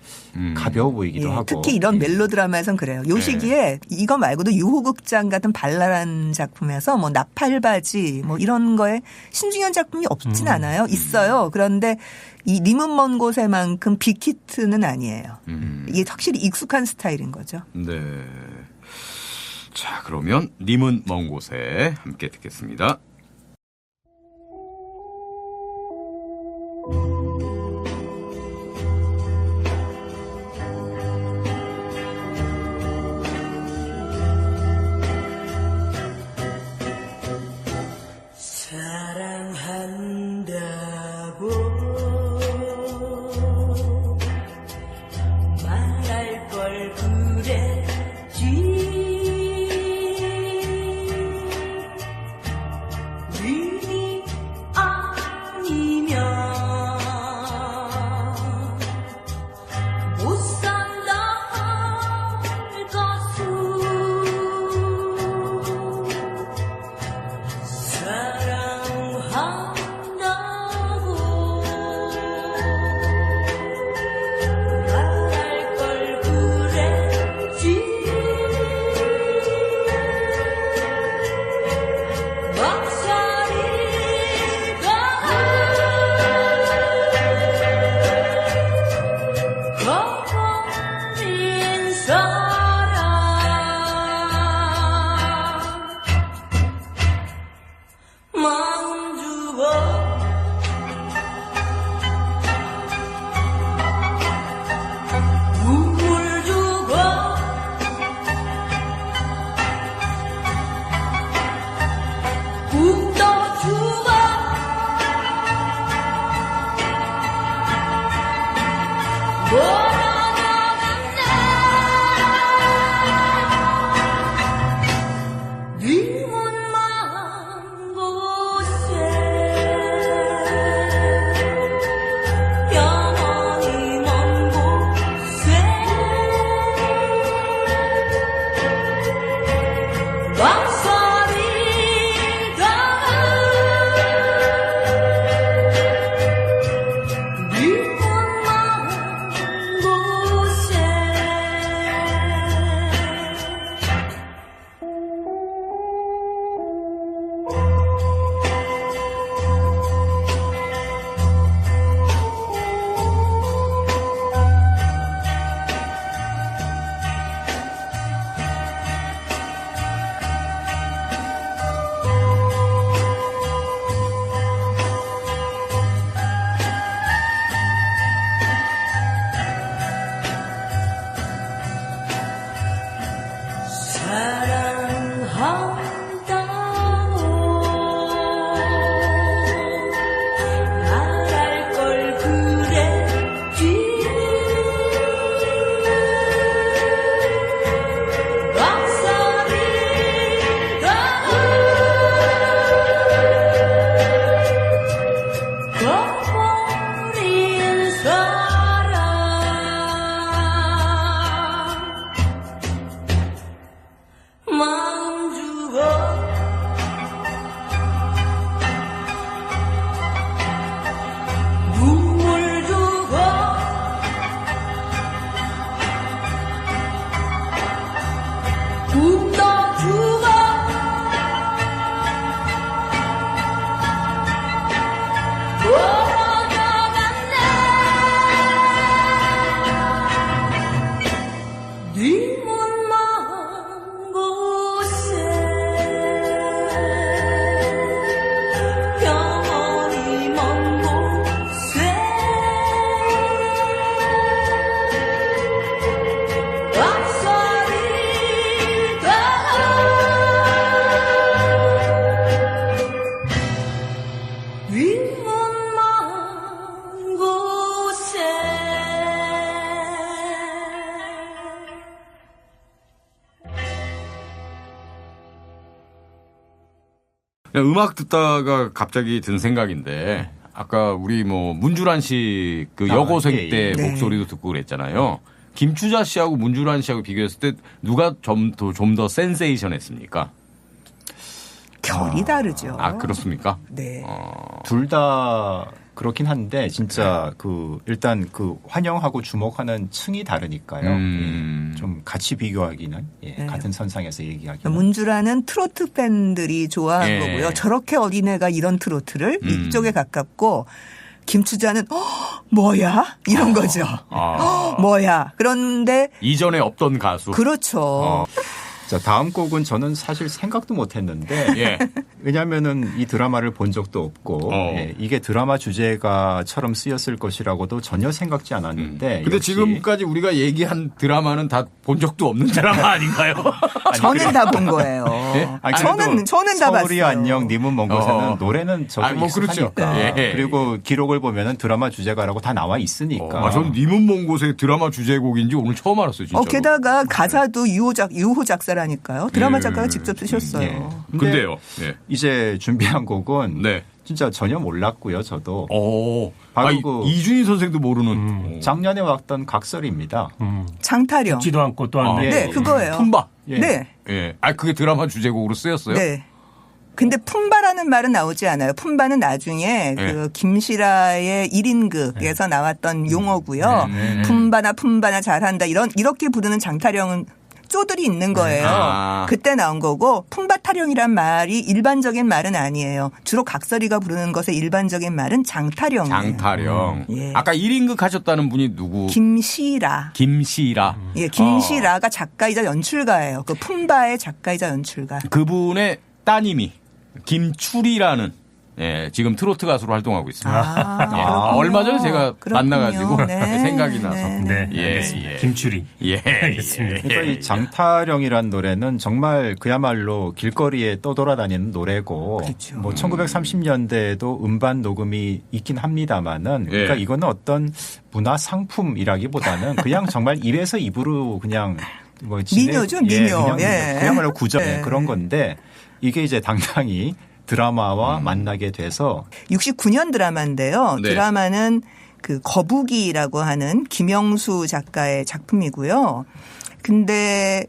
가벼워 보이기도 예, 하고. 특히 이런 예. 멜로드라마에선 그래요. 요 시기에 이거 말고도 유호극장 같은 발랄한 작품에서 뭐 나팔바지 뭐 이런 거에 신중현 작품이 없진 않아요. 있어요. 그런데 이 님은 먼 곳에만큼 빅히트는 아니에요. 이게 확실히 익숙한 스타일인 거죠. 네. 자, 그러면 님은 먼 곳에 함께 듣겠습니다. 사랑한다고 말할 걸 그랬지 님이 아니면 못 산다 할 것을 사랑한다고 말할 걸 그랬지 막사리가 거린 사랑 마음 주고 눈물 주고 꿈도 주고 몰아가는 님은 먼 곳에 영원히 먼 곳에 막소리가 님은 먼 곳에 음악 듣다가 갑자기 든 생각인데 아까 우리 뭐 문주란 씨 그 여고생 예, 때 네. 목소리도 듣고 그랬잖아요. 김추자 씨하고 문주란 씨하고 비교했을 때 누가 좀 더 센세이션했습니까? 결이 다르죠. 아 그렇습니까? 네. 둘 다 그렇긴 한데 진짜 그 일단 그 환영하고 주목하는 층이 다르니까요. 예, 좀 같이 비교하기는 네. 같은 선상에서 얘기하기는 문주라는 트로트 팬들이 좋아한 예. 거고요. 저렇게 어린애가 이런 트로트를 이쪽에 가깝고 김추자는 뭐야 이런 거죠. 뭐야. 그런데 이전에 없던 가수. 그렇죠. 자, 다음 곡은 저는 사실 생각도 못 했는데 예. 왜냐하면은 이 드라마를 본 적도 없고 어. 예, 이게 드라마 주제가처럼 쓰였을 것이라고도 전혀 생각지 않았는데 근데 역시 지금까지 우리가 얘기한 드라마는 다 본 적도 없는 드라마 아닌가요? 저는 다 본 거예요. 아니, 저는 다 서울이 봤어요. 안녕 님은 먼 곳에는 노래는 저도 뭐 그렇죠. 익숙하니까 예. 그리고 기록을 보면은 드라마 주제가라고 다 나와 있으니까 전 님은 먼 곳의 드라마 주제곡인지 오늘 처음 알았어요. 진짜로. 게다가 가사도 유호 작사라니까요. 드라마 예. 작가가 직접 쓰셨어요. 예. 근데요. 예. 이제 준비한 곡은 네. 진짜 전혀 몰랐고요 저도 바로 바로 그 이준희 선생도 모르는 작년에 왔던 각설입니다. 장타령. 듣지도 않고 또 안 예. 네, 그거예요. 품바. 예. 네. 예. 그게 드라마 주제곡으로 쓰였어요? 네. 근데 품바라는 말은 나오지 않아요. 품바는 나중에 네. 그 김시라의 1인극에서 나왔던 용어고요. 품바나 잘한다 이렇게 부르는 장타령은 쪼들이 있는 거예요. 아. 그때 나온 거고 품바타령이란 말이 일반적인 말은 아니에요. 주로 각설이가 부르는 것의 일반적인 말은 장타령이에요. 장타령. 예. 아까 1인극 하셨다는 분이 누구? 김시라. 김시라. 예, 김시라가 작가이자 연출가예요. 그 품바의 작가이자 연출가. 그분의 따님이 김추리라는 지금 트로트 가수로 활동하고 있습니다. 그렇군요. 얼마 전에 제가 그렇군요. 만나가지고 네. 생각이 나서. 네, 예, 알겠습니다. 예. 김추리. 예. 알겠습니다. 그러니까 이 장타령이란 노래는 정말 그야말로 길거리에 떠돌아다니는 노래고 그렇죠. 뭐 1930년대에도 음반 녹음이 있긴 합니다만은 예. 그러니까 이거는 어떤 문화 상품이라기보다는 그냥 정말 입에서 입으로 그냥 뭐 민요죠, 민요. 그냥 예. 그야말로 구전 예. 그런 건데 이게 이제 당당히 드라마와 만나게 돼서 69년 드라마인데요. 네. 드라마는 그 거북이라고 하는 김영수 작가의 작품이고요. 근데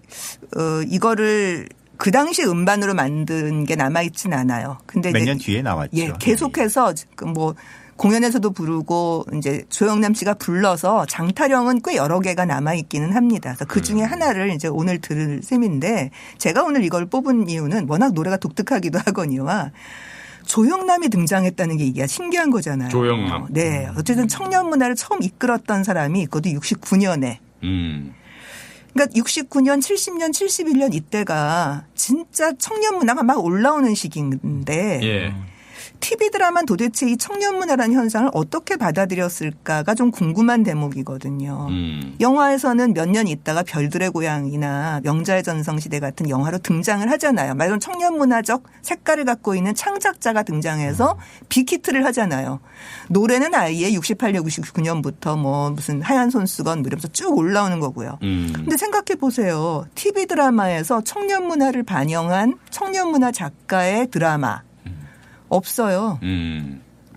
이거를 그 당시 음반으로 만든 게 남아있진 않아요. 근데 몇 이제 년 뒤에 나왔죠. 예, 계속해서 뭐 공연에서도 부르고 이제 조영남 씨가 불러서 장타령은 꽤 여러 개가 남아 있기는 합니다. 그래서 그 중에 하나를 이제 오늘 들을 셈인데 제가 오늘 이걸 뽑은 이유는 워낙 노래가 독특하기도 하거니와 조영남이 등장했다는 게 이게 신기한 거잖아요. 조영남. 네. 어쨌든 청년 문화를 처음 이끌었던 사람이 있거든 69년에. 그러니까 69년, 70년, 71년 이때가 진짜 청년 문화가 막 올라오는 시기인데 예. TV 드라마는 도대체 이 청년 문화라는 현상을 어떻게 받아들였을까가 좀 궁금한 대목이거든요. 영화에서는 몇 년 있다가 별들의 고향이나 명자의 전성시대 같은 영화로 등장을 하잖아요. 말 그대로 청년 문화적 색깔을 갖고 있는 창작자가 등장해서 빅히트를 하잖아요. 노래는 아예 68년, 69년부터 뭐 무슨 하얀 손수건 뭐 이러면서 쭉 올라오는 거고요. 근데 생각해 보세요. TV 드라마에서 청년 문화를 반영한 청년 문화 작가의 드라마. 없어요.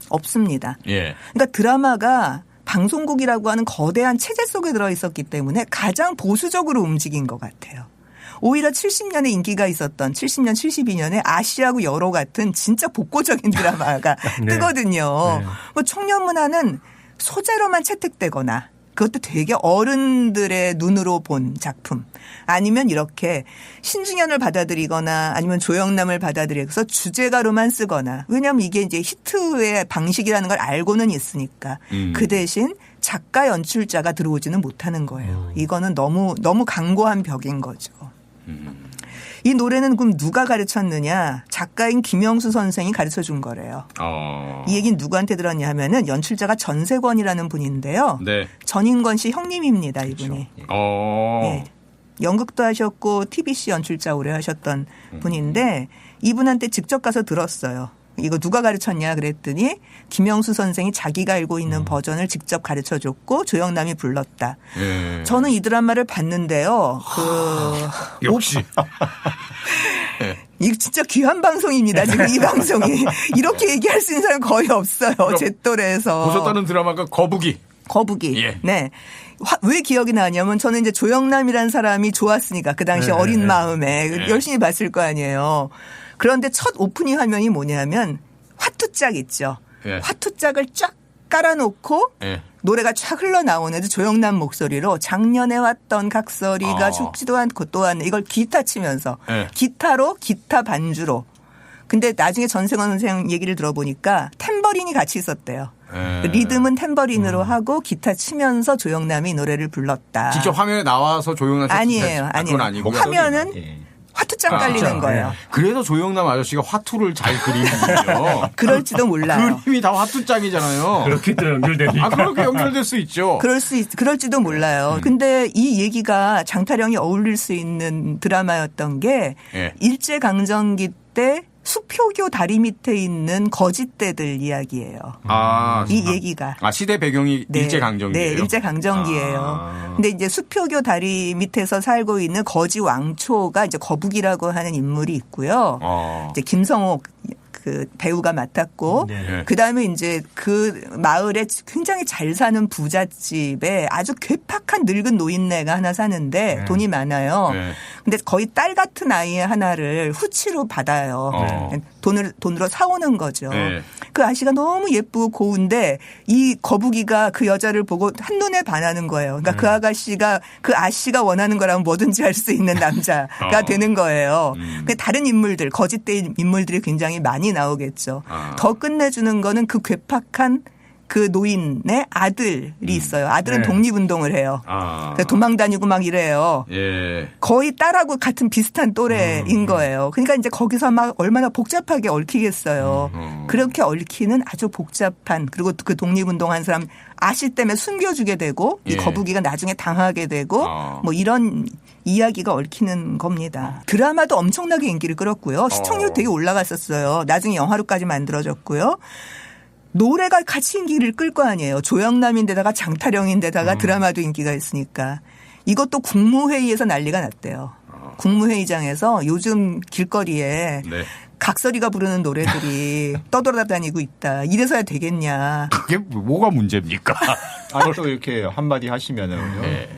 없습니다. 예. 그러니까 드라마가 방송국이라고 하는 거대한 체제 속에 들어 있었기 때문에 가장 보수적으로 움직인 것 같아요. 오히려 70년에 인기가 있었던 70년, 72년에 아시아고 여로 같은 진짜 복고적인 드라마가 네. 뜨거든요. 네. 뭐 청년 문화는 소재로만 채택되거나 그것도 되게 어른들의 눈으로 본 작품 아니면 이렇게 신중현을 받아들이거나 아니면 조영남을 받아들여서 주제가로만 쓰거나 왜냐하면 이게 이제 히트의 방식이라는 걸 알고는 있으니까 그 대신 작가 연출자가 들어오지는 못하는 거예요. 이거는 너무 강고한 벽인 거죠. 이 노래는 그럼 누가 가르쳤느냐? 작가인 김영수 선생이 가르쳐 준 거래요. 이 얘기는 누구한테 들었냐 하면은 연출자가 전세권이라는 분인데요. 네. 전인권 씨 형님입니다, 이분이. 예. 연극도 하셨고 TBC 연출자 오래 하셨던 분인데 이분한테 직접 가서 들었어요. 이거 누가 가르쳤냐 그랬더니 김영수 선생이 자기가 알고 있는 버전을 직접 가르쳐줬고 조영남이 불렀다. 예. 저는 이 드라마를 봤는데요. 역시. 이거 진짜 귀한 방송입니다. 지금 이 방송이. 이렇게 얘기할 수 있는 사람 거의 없어요. 제 또래에서. 보셨다는 드라마가 거북이. 거북이. 네. 왜 기억이 나냐면 저는 이제 조영남이라는 사람이 좋았으니까 그 당시 어린 마음에 열심히 봤을 거 아니에요. 그런데 첫 오프닝 화면이 뭐냐면 화투짝 있죠. 화투짝을 쫙 깔아놓고 노래가 쫙 흘러나오는데 조영남 목소리로 작년에 왔던 각설이가 죽지도 않고 또 왔네. 이걸 기타 치면서 기타로 기타 반주로. 근데 나중에 전세건 선생 얘기를 들어보니까 탬버린이 같이 있었대요. 리듬은 탬버린으로 하고 기타 치면서 조영남이 노래를 불렀다. 직접 화면에 나와서 조영남 씨 아니에요. 그건 아니고 화면은 화투짝 깔리는 거예요. 그래서 조영남 아저씨가 화투를 잘 그리는군요. 그럴지도 몰라요. 그림이 다 화투짝이잖아요. 그렇게 또 연결되니까. 그렇게 연결될 수 있죠. 그럴지도 몰라요. 근데 이 얘기가 장타령이 어울릴 수 있는 드라마였던 게 일제강점기 때 수표교 다리 밑에 있는 거짓대들 이야기예요. 이 얘기가. 시대 배경이 일제강점기예요? 네, 일제강점기예요. 근데 이제 수표교 다리 밑에서 살고 있는 거지 왕초가 이제 거북이라고 하는 인물이 있고요. 이제 김성옥 그 배우가 맡았고 그다음에 이제 그 마을에 굉장히 잘 사는 부잣집에 아주 괴팍한 늙은 노인네가 하나 사는데 돈이 많아요. 근데 거의 딸 같은 아이 하나를 후치로 받아요. 돈으로 사오는 거죠. 그 아씨가 너무 예쁘고 고운데 이 거북이가 그 여자를 보고 한눈에 반하는 거예요. 그러니까 그 아씨가 원하는 거라면 뭐든지 할 수 있는 남자가 되는 거예요. 다른 인물들 거짓된 인물들이 굉장히 많이 나오겠죠. 더 끝내주는 거는 그 괴팍한 그 노인의 아들이 있어요. 아들은 독립운동을 해요. 도망 다니고 막 이래요. 거의 딸하고 같은 비슷한 또래인 거예요. 그러니까 이제 거기서 막 얼마나 복잡하게 얽히겠어요. 그렇게 얽히는 아주 복잡한 그리고 그 독립운동한 사람 아씨 때문에 숨겨주게 되고 이 거북이가 나중에 당하게 되고 뭐 이런 이야기가 얽히는 겁니다. 드라마도 엄청나게 인기를 끌었고요. 시청률 되게 올라갔었어요. 나중에 영화로까지 만들어졌고요. 노래가 같이 인기를 끌 거 아니에요. 조영남인데다가 장타령인데다가 드라마도 인기가 있으니까. 이것도 국무회의에서 난리가 났대요. 국무회의장에서 요즘 길거리에 각설이가 부르는 노래들이 떠돌아다니고 있다. 이래서야 되겠냐. 그게 뭐가 문제입니까? 또 이렇게 한마디 하시면은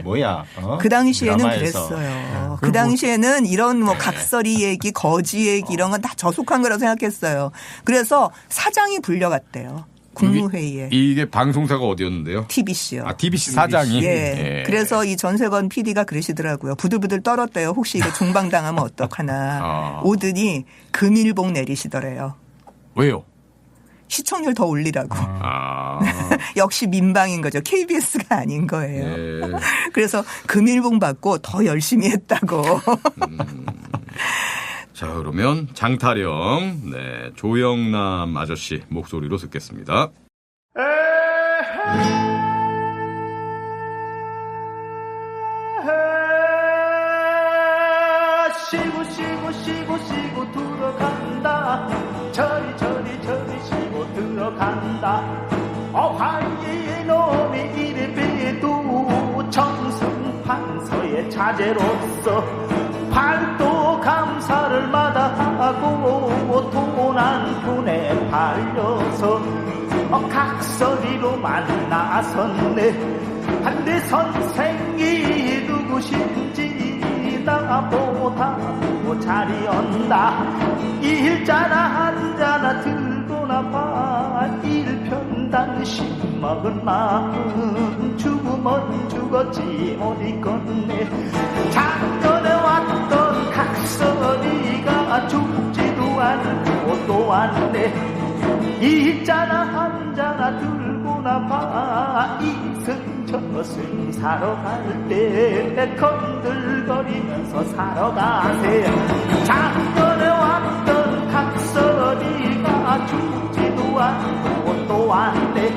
뭐야? 그 당시에는 드라마에서. 그랬어요. 그 당시에는 이런 뭐 각설이 얘기, 거지 얘기 이런 건 다 저속한 거라고 생각했어요. 그래서 사장이 불려갔대요. 국무회의에. 이게 방송사가 어디였는데요? TBC요. TBC 사장이. 그래서 이 전세건 PD가 그러시더라고요. 부들부들 떨었대요. 혹시 이거 중방당하면 어떡하나. 오더니 금일봉 내리시더래요. 왜요? 시청률 더 올리라고. 역시 민방인 거죠. KBS가 아닌 거예요. 그래서 금일봉 받고 더 열심히 했다고. 자, 그러면 장타령, 조영남 아저씨 목소리로 듣겠습니다. 쉬고 들어간다. 저리 쉬고 들어간다. 화이의 놈이 이래 배도 정승판서의 자제로서 팔도 감사를 마다하고 돈 한 푼에 팔려서 각설이로만 나섰네. 한대 선생이 누구신지 나보다 자리 온다. 일자나 한자나 들고나 봐. 일편단 씹먹은 마음 죽으면 죽었지 어디 건네. 작년에 왔던 각설이가 죽지도 않고 또 왔네. 일자나 한자나 들고나 봐. 이승저승 사러 갈 때 건들거리면서 사러 가세. 작년에 왔던 각설이가 죽지도 않고 또 왔네.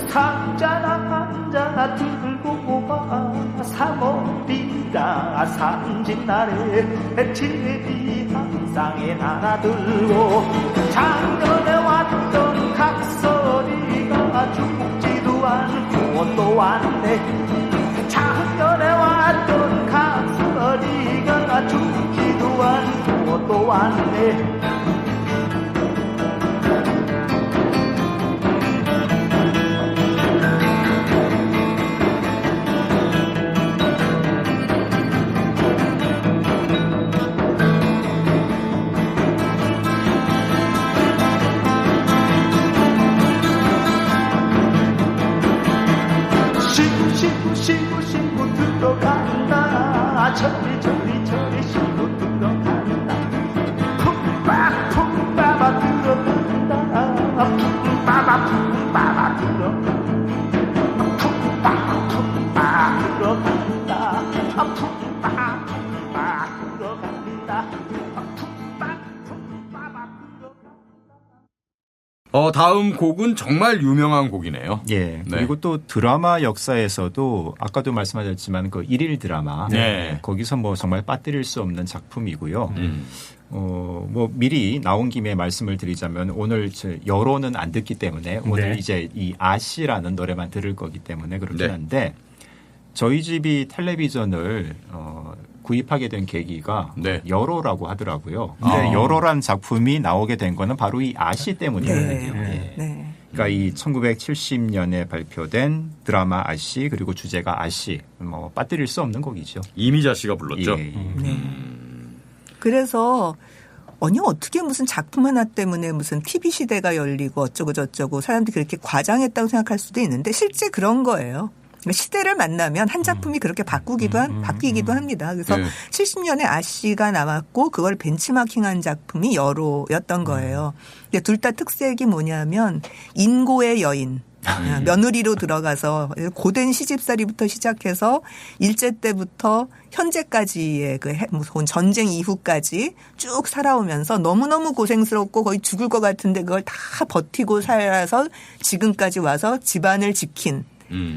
상자나 한자나 들고 봐. 3월이라 삼진날에 제비 한 쌍에 하나 들고. 작년에 왔던 각설이가 죽지도 않고 또 왔네. 작년에 왔던 각설이가 죽지도 않고 또 왔네. 쉬고 들어간다. 저리 쉬고 들어간다. 푹 빠바 들어간다. 푹 빠바 들어간다. 푹 빠바 들어간다. 푹 빠바 들어간다. 다음 곡은 정말 유명한 곡이네요. 예. 네. 그리고 또 드라마 역사에서도 아까도 말씀하셨지만 그 일일 드라마 네. 거기서 뭐 정말 빠뜨릴 수 없는 작품이고요. 뭐 미리 나온 김에 말씀을 드리자면 오늘 여론은 안 듣기 때문에 오늘 네. 이제 이 아씨라는 노래만 들을 거기 때문에 그렇긴 네. 한데 저희 집이 텔레비전을 구입하게 된 계기가 네. 여로라고 하더라고요. 근데 여로란 작품이 나오게 된 거는 바로 이 아씨 때문이거든요. 네. 예. 네. 그러니까 이 1970년에 발표된 드라마 아씨 그리고 주제가 아씨 뭐 빠뜨릴 수 없는 곡이죠. 이미자 씨가 불렀죠. 예. 네. 그래서 어떻게 무슨 작품 하나 때문에 무슨 TV 시대가 열리고 어쩌고 저쩌고 사람들이 그렇게 과장했다고 생각할 수도 있는데 실제 그런 거예요. 시대를 만나면 한 작품이 그렇게 바뀌기도 합니다. 그래서 네. 70년에 아씨가 나왔고 그걸 벤치마킹한 작품이 여로였던 거예요. 근데 둘 다 특색이 뭐냐면 인고의 여인. 며느리로 들어가서 고된 시집살이부터 시작해서 일제 때부터 현재까지의 그 무서운 전쟁 이후까지 쭉 살아오면서 너무너무 고생스럽고 거의 죽을 것 같은데 그걸 다 버티고 살아서 지금까지 와서 집안을 지킨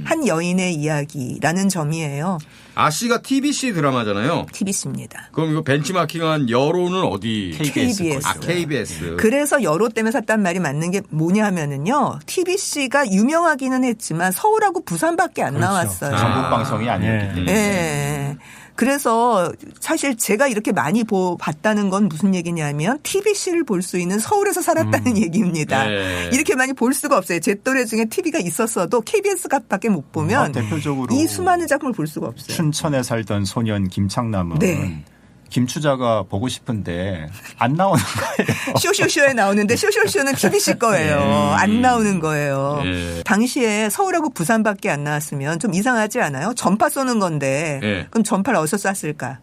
한 여인의 이야기라는 점이에요. 아씨가 TBC 드라마잖아요. TBC입니다. 그럼 이거 벤치마킹한 여로는 어디? KBS. KBS. 그래서 여로 때문에 샀단 말이 맞는 게 뭐냐 하면은요. TBC가 유명하기는 했지만 서울하고 부산밖에 안 그렇죠. 나왔어요. 전국 방송이 아니었기 때문에. 네. 그래서 사실 제가 이렇게 많이 봤다는 건 무슨 얘기냐면 TBC를 볼 수 있는 서울에서 살았다는 얘기입니다. 네. 이렇게 많이 볼 수가 없어요. 제 또래 중에 TV가 있었어도 KBS 밖에 못 보면 대표적으로 이 수많은 작품을 볼 수가 없어요. 춘천에 살던 소년 김창남은 네. 김추자가 보고 싶은데 안 나오는 거예요. 쇼쇼쇼에 나오는데 쇼쇼쇼는 TBC 거예요. 안 나오는 거예요. 예. 당시에 서울하고 부산밖에 안 나왔으면 좀 이상하지 않아요? 전파 쏘는 건데 예. 그럼 전파를 어디서 쐈을까?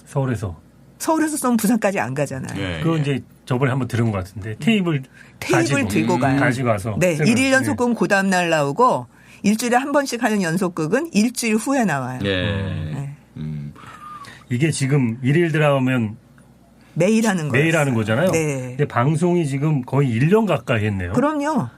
서울에서. 서울에서 쏘면 부산까지 안 가잖아요. 예, 그거 예. 이제 저번에 한번 들은 것 같은데 테이블 들고 가요. 가지고 와서. 네, 생각- 일일 연속극은 그 다음 날 나오고 일주일에 한 번씩 하는 연속극은 일주일 후에 나와요. 예. 네. 이게 지금 일일 드라마면 매일 하는 거예요. 매일 하는 거잖아요. 네. 근데 방송이 지금 거의 1년 가까이 했네요. 그럼요.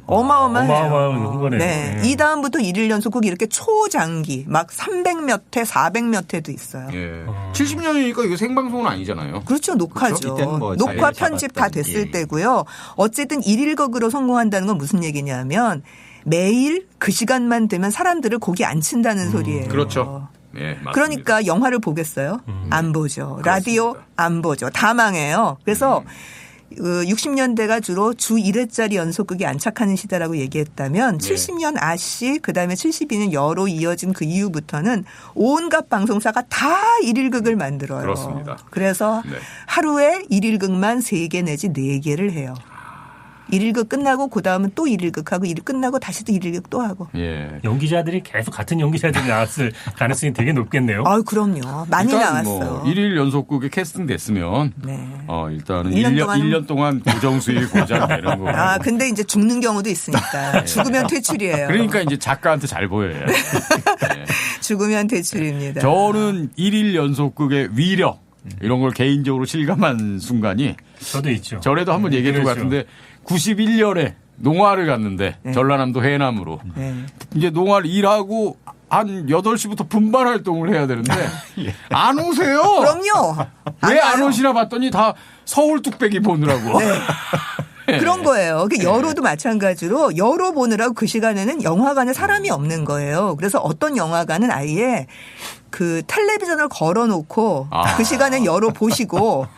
어마어마해요. 어마어마한 거네요. 네. 네. 이 다음부터 일일 연속극 이렇게 초장기 막 300몇 회, 400몇 회도 있어요. 예. 70년이니까 이거 생방송은 아니잖아요. 그렇죠. 녹화죠. 그렇죠? 이때는 뭐 녹화 자리를 편집 다 잡았던, 됐을 예. 때고요. 어쨌든 일일극으로 성공한다는 건 무슨 얘기냐면 매일 그 시간만 되면 사람들을 거기 안 친다는 소리예요. 그렇죠. 예, 맞습니다. 그러니까 영화를 보겠어요? 안 보죠. 라디오 안 보죠. 다 망해요. 그래서 60년대가 주로 주 1회짜리 연속극이 안착하는 시대라고 얘기했다면 70년 아씨 그다음에 72년 여로 이어진 그 이후부터는 온갖 방송사가 다 일일극을 만들어요. 그렇습니다. 그래서 네. 하루에 일일극만 3개 내지 4개를 해요. 일일극 끝나고 그다음은 또 일일극하고 일 끝나고 다시 또 일일극 또 하고. 예. 연기자들이 계속 같은 연기자들이 나왔을 가능성이 되게 높겠네요. 아유 그럼요. 많이 일단 나왔어요. 뭐 1일 연속극에 캐스팅 됐으면 네. 일단은 1년 1년 동안 고정 수익 보장 되는 거. 아, 근데 이제 죽는 경우도 있으니까. 죽으면 퇴출이에요. 그러니까 이제 작가한테 잘 보여요. 예. 죽으면 퇴출입니다. 저는 1일 연속극의 위력 이런 걸 개인적으로 실감한 순간이 저도 있죠. 전에도 한번 얘기했던 것 그렇죠. 같은데 91년에 농화를 갔는데 전라남도 해남으로 네. 이제 농화를 일하고 한 8시부터 분반 활동을 해야 되는데 안 오세요. 그럼요. 왜 안 와요. 오시나 봤더니 다 서울 뚝배기 보느라고. 네. 그런 거예요. 그 여로도 마찬가지로 여로 보느라고 그 시간에는 영화관에 사람이 없는 거예요. 그래서 어떤 영화관은 아예 그 텔레비전을 걸어놓고 아. 그 시간에 열어 보시고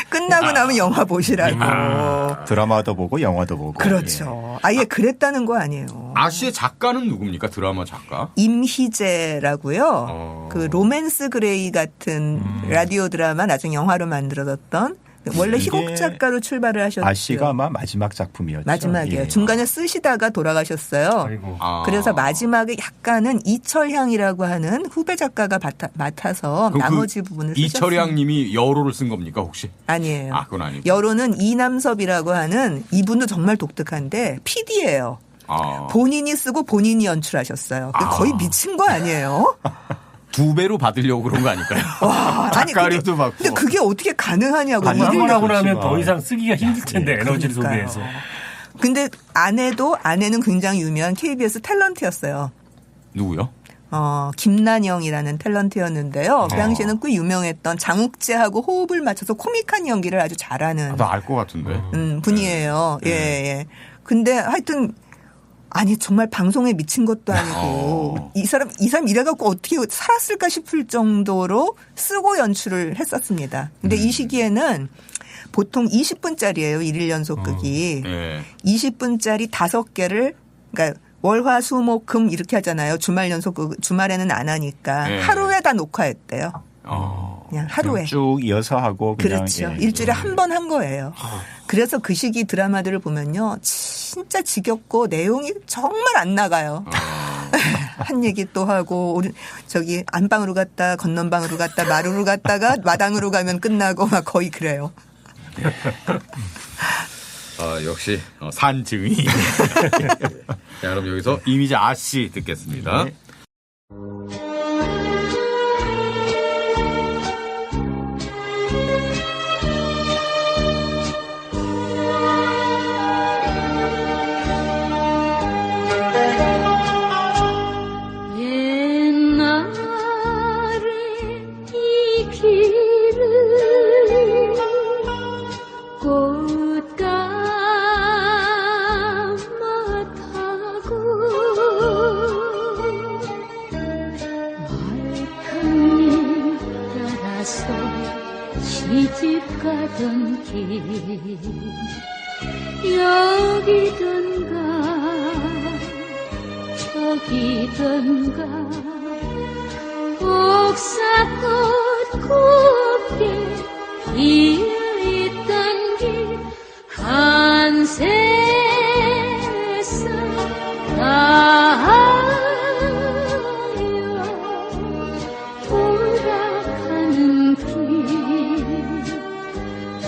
끝나고 나면 영화 보시라고. 드라마도 보고 영화도 보고. 그렇죠. 아예 그랬다는 거 아니에요. 아씨의 작가는 누굽니까? 드라마 작가? 임희재라고요. 그 로맨스 그레이 같은 라디오 드라마 나중에 영화로 만들어졌던 원래 이게 희곡 작가로 출발을 하셨죠. 아씨가 아마 마지막 작품이었죠. 마지막이에요. 예. 중간에 쓰시다가 돌아가셨어요. 아이고. 아. 그래서 마지막에 약간은 이철향이라고 하는 후배 작가가 맡아서 그럼 나머지 부분을 쓰셨어요. 이철양님이 여로를 쓴 겁니까 혹시? 아니에요. 아, 그건 아니고. 여로는 이남섭이라고 하는 이분도 정말 독특한데 PD예요. 아. 본인이 쓰고 본인이 연출하셨어요. 거의 미친 거 아니에요? 2배로 받으려고 그런 거 아닐까요? 와, 아니 작가료도 받고. 근데 그게 어떻게 가능하냐고. 한번 일을 하고 나면 그렇지만. 더 이상 쓰기가 힘들 텐데 에너지를 그러니까요. 소비해서. 근데 아내는 굉장히 유명한 KBS 탤런트였어요. 누구요? 김난영이라는 탤런트였는데요. 그 당시에는 꽤 유명했던 장욱재하고 호흡을 맞춰서 코믹한 연기를 아주 잘하는 나 알 것 같은데. 분이에요. 예, 예. 근데 하여튼 아니 정말 방송에 미친 것도 아니고 이 사람 이래갖고 어떻게 살았을까 싶을 정도로 쓰고 연출을 했었습니다. 근데 이 시기에는 보통 20분짜리예요. 일일 연속극이. 예. 20분짜리 5개를 그러니까 월화수목금 이렇게 하잖아요. 주말 연속극 주말에는 안 하니까 예. 하루에 다 녹화했대요. 그냥 하루에. 쭉 이어서 하고 그냥 그렇죠. 예. 일주일에 한 번 한 거예요. 그래서 그 시기 드라마들을 보면요. 진짜 지겹고 내용이 정말 안 나가요. 한 얘기 또 하고 우리 저기 안방으로 갔다 건넌방으로 갔다 마루로 갔다가 마당으로 가면 끝나고 막 거의 그래요. 역시 산증이. 자, 그럼 여기서 이미지 아씨 듣겠습니다. 네. 옛날에 이 길을 꽃가마 타고 말탄길 따라서 시집 가던 길 여기던가 저기던가 옥사꽃 곱게 피어있던 길 한세상 가요 돌아가는 길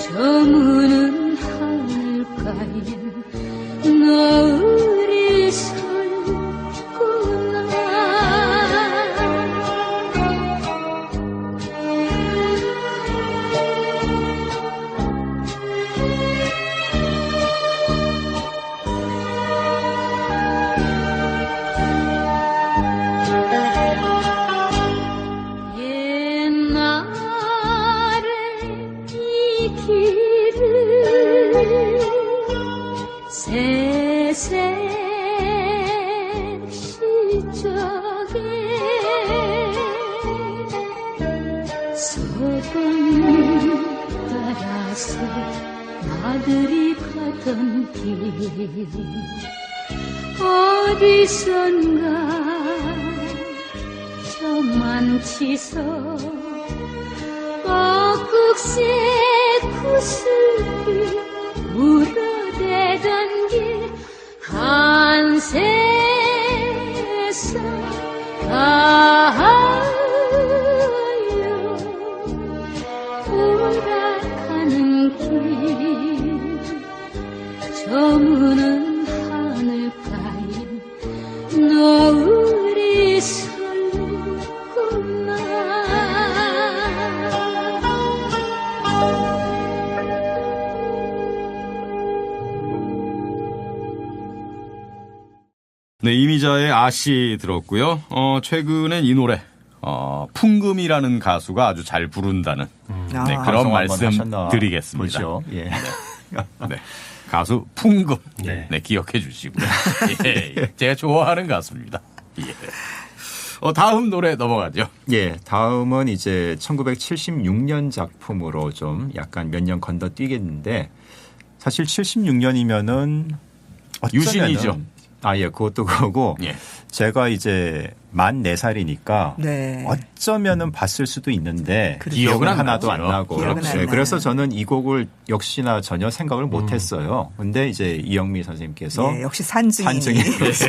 저무는 하늘가에 너울이 설구나 옛날에 이 길을 새색 시적에 소금 따라서 나들이 가던 길 어디선가 저만치서 뻐국새 구슬이 물어대던 길 한세상 가요 돌아가는 길 저무는 하늘가에 노을이 설구나 네, 이미자의 아씨 들었고요. 최근엔 이 노래 풍금이라는 가수가 아주 잘 부른다는 네, 그런 방송 한번 말씀 하셨나 드리겠습니다. 보죠. 예. 네. 가수 풍금. 네. 네, 기억해 주시고요. 예, 제가 좋아하는 가수입니다. 예. 다음 노래 넘어가죠. 예, 다음은 이제 1976년 작품으로 좀 약간 몇 년 건너뛰겠는데 사실 76년이면은 유신이죠. 예, 그것도 그거고 예. 제가 이제 만 4살이니까 네. 어쩌면은 봤을 수도 있는데 그렇죠. 기억은 기억은 안 하나도 나죠. 안 나고 기억은 안 네, 나요. 그래서 저는 이 곡을 역시나 전혀 생각을 못 했어요. 근데 이제 이영미 선생님께서 예, 역시 산증인이. 산증인으로서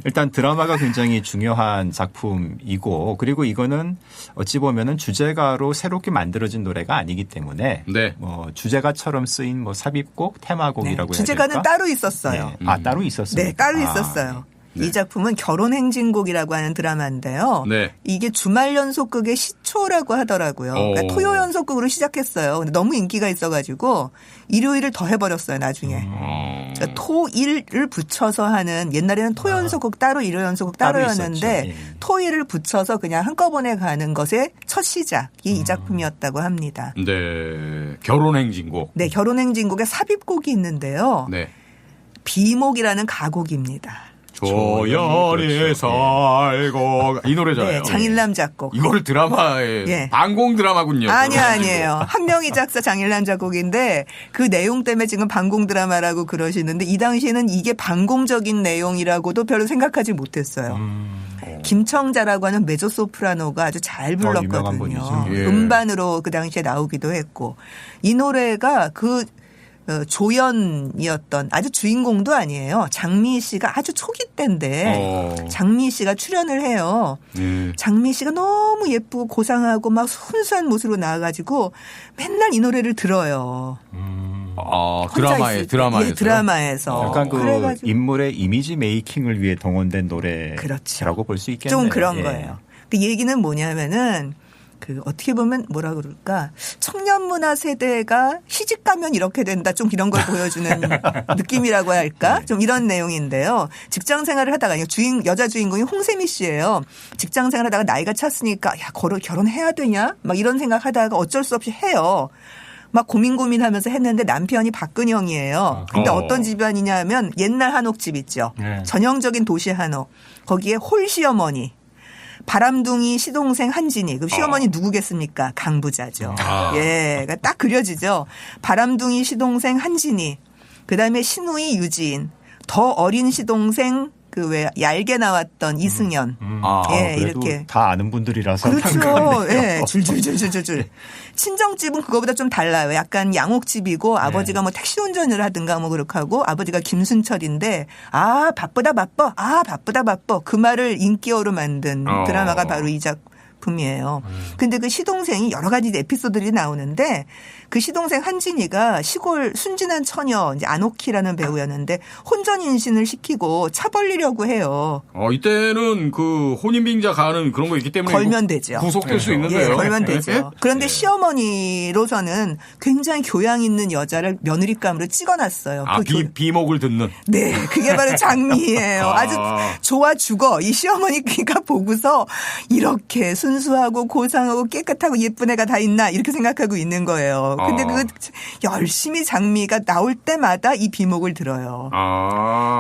일단 드라마가 굉장히 중요한 작품이고 그리고 이거는 어찌 보면은 주제가로 새롭게 만들어진 노래가 아니기 때문에 네. 뭐 주제가처럼 쓰인 뭐 삽입곡, 테마곡이라고 해야 주제가는 될까? 따로 있었어요. 네. 따로 있었어요. 네, 따로 있었어요. 이 작품은 결혼행진곡이라고 하는 드라마인데요. 네. 이게 주말 연속극의 시초라고 하더라고요. 그러니까 토요 연속극으로 시작했어요. 근데 너무 인기가 있어가지고 일요일을 더 해버렸어요. 나중에. 그러니까 토일을 붙여서 하는 옛날에는 토 연속극 따로 일요 연속극 따로 따로였는데 있었죠. 예. 토일을 붙여서 그냥 한꺼번에 가는 것의 첫 시작이 이 작품이었다고 합니다. 네. 결혼행진곡. 네, 결혼행진곡에 삽입곡이 있는데요. 네. 비목이라는 가곡입니다. 조연이 살고 이 노래잖아요. 네, 장일남 작곡. 이거를 드라마에 예. 방공 드라마군요. 아니에요. 한명희 작사 장일남 작곡인데 그 내용 때문에 지금 방공 드라마라고 그러시는데 이 당시에는 이게 방공적인 내용이라고도 별로 생각하지 못했어요. 김청자라고 하는 메조소프라노가 아주 잘 유명한 불렀거든요. 분이죠. 예. 음반으로 그 당시에 나오기도 했고 이 노래가 그 조연이었던 아주 주인공도 아니에요. 장미 씨가 아주 초기 때인데 장미 씨가 출연을 해요. 예. 장미 씨가 너무 예쁘고 고상하고 막 순수한 모습으로 나와가지고 맨날 이 노래를 들어요. 혼자 있을 때. 드라마에서. 예, 드라마에서. 약간 그 그래가지고 인물의 이미지 메이킹을 위해 동원된 노래라고 그렇죠. 볼 수 있겠네요. 좀 그런 예. 거예요. 그 얘기는 뭐냐면은 그 어떻게 보면 뭐라 그럴까 청년 문화 세대가 시집 가면 이렇게 된다 좀 이런 걸 보여주는 느낌이라고 할까 좀 이런 내용인데요. 직장 생활을 하다가 여자 주인공이 홍세미 씨예요. 직장 생활하다가 나이가 찼으니까 야 결혼해야 되냐 막 이런 생각하다가 어쩔 수 없이 해요. 막 고민하면서 했는데 남편이 박근형이에요. 근데 어떤 집안이냐 하면 옛날 한옥집 있죠. 네. 전형적인 도시 한옥. 거기에 홀시어머니. 바람둥이 시동생 한진이. 그 시어머니 누구겠습니까? 강부자죠. 예. 그러니까 딱 그려지죠. 바람둥이 시동생 한진이. 그다음에 시누이 유지인. 더 어린 시동생 그 왜 얄게 나왔던 이승연. 예, 그래도 이렇게. 다 아는 분들이라서 그렇죠. 예, 줄줄줄줄줄. 친정집은 그거보다 좀 달라요. 약간 양옥집이고 아버지가 뭐 택시 운전을 하든가 뭐 그렇게 하고 아버지가 김순철인데 바쁘다 바빠. 그 말을 인기어로 만든 드라마가 바로 이 작품이에요. 근데 그 시동생이 여러 가지 에피소드들이 나오는데 그 시동생 한진이가 시골 순진한 처녀 이제 안옥희라는 배우였는데 혼전 임신을 시키고 차 벌리려고 해요. 이때는 그 혼인빙자 가는 그런 거 있기 때문에 걸면 되죠. 구속될 수 있는데요. 예, 걸면 되죠. 그런데 시어머니로서는 굉장히 교양 있는 여자를 며느리감으로 찍어놨어요. 비목을 듣는. 네, 그게 바로 장미예요. 아주 좋아 죽어. 이 시어머니가 보고서 이렇게 순수하고 고상하고 깨끗하고 예쁜 애가 다 있나 이렇게 생각하고 있는 거예요. 근데 그 열심히 장미가 나올 때마다 이 비목을 들어요.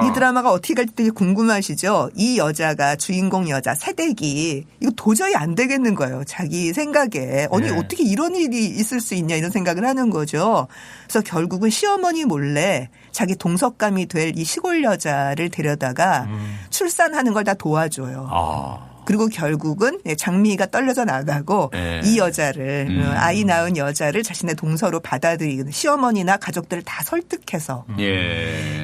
이 드라마가 어떻게 갈지 되게 궁금하시죠? 이 여자가 주인공 여자 새댁이 이거 도저히 안 되겠는 거예요. 자기 생각에. 아니 어떻게 이런 일이 있을 수 있냐 이런 생각을 하는 거죠. 그래서 결국은 시어머니 몰래 자기 동석감이 될 이 시골 여자를 데려다가 출산하는 걸 다 도와줘요. 그리고 결국은 장미가 떨려져 나가고 이 여자를 아이 낳은 여자를 자신의 동서로 받아들이는 시어머니나 가족들을 다 설득해서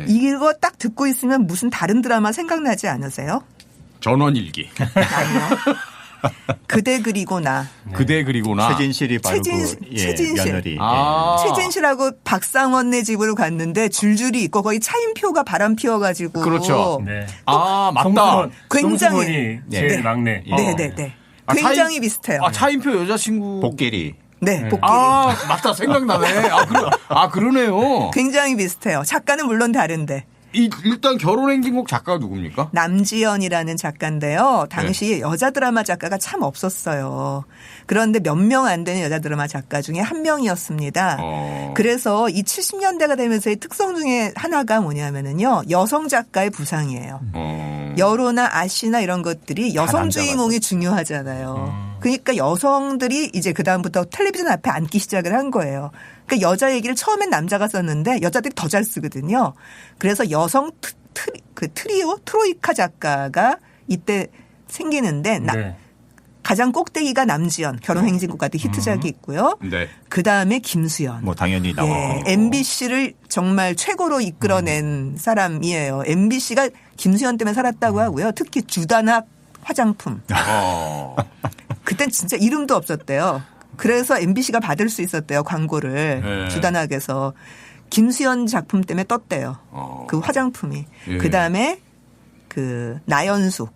이거 딱 듣고 있으면 무슨 다른 드라마 생각나지 않으세요? 전원일기. 아니요. 그대 그리고 나. 그대 그리고 나. 최진실이 바로 최진실. 며느리. 최진실하고 박상원네 집으로 갔는데 줄줄이 있고 거기 차인표가 바람 피워가지고. 그렇죠. 네. 맞다. 굉장히. 제일 막내. 네네네. 굉장히 비슷해요. 차인표 여자친구. 복길이. 네, 복길이. 맞다. 생각나네. 그러네요. 굉장히 비슷해요. 작가는 물론 다른데. 일단 결혼행진곡 작가가 누굽니까? 남지연이라는 작가인데요. 당시 네. 여자 드라마 작가가 참 없었어요. 그런데 몇 명 안 되는 여자 드라마 작가 중에 한 명이었습니다. 그래서 이 70년대가 되면서의 특성 중에 하나가 뭐냐면은요. 여성 작가의 부상이에요. 여로나 아시나 이런 것들이 여성 주인공이 중요하잖아요. 그러니까 여성들이 이제 그다음부터 텔레비전 앞에 앉기 시작을 한 거예요. 그러니까 여자 얘기를 처음엔 남자가 썼는데 여자들이 더 잘 쓰거든요. 그래서 여성 트리오 트로이카 작가가 이때 생기는데 네. 가장 꼭대기가 남지연 결혼행진곡 같은 히트작이 있고요. 네. 그다음에 김수현. 뭐 당연히 나와. 예, MBC를 정말 최고로 이끌어낸 사람이에요. MBC가 김수현 때문에 살았다고 하고요. 특히 주단학 화장품. 그땐 진짜 이름도 없었대요. 그래서 MBC가 받을 수 있었대요. 광고를. 네. 주단학에서. 김수현 작품 때문에 떴대요. 그 화장품이. 예. 그다음에 그 나연숙.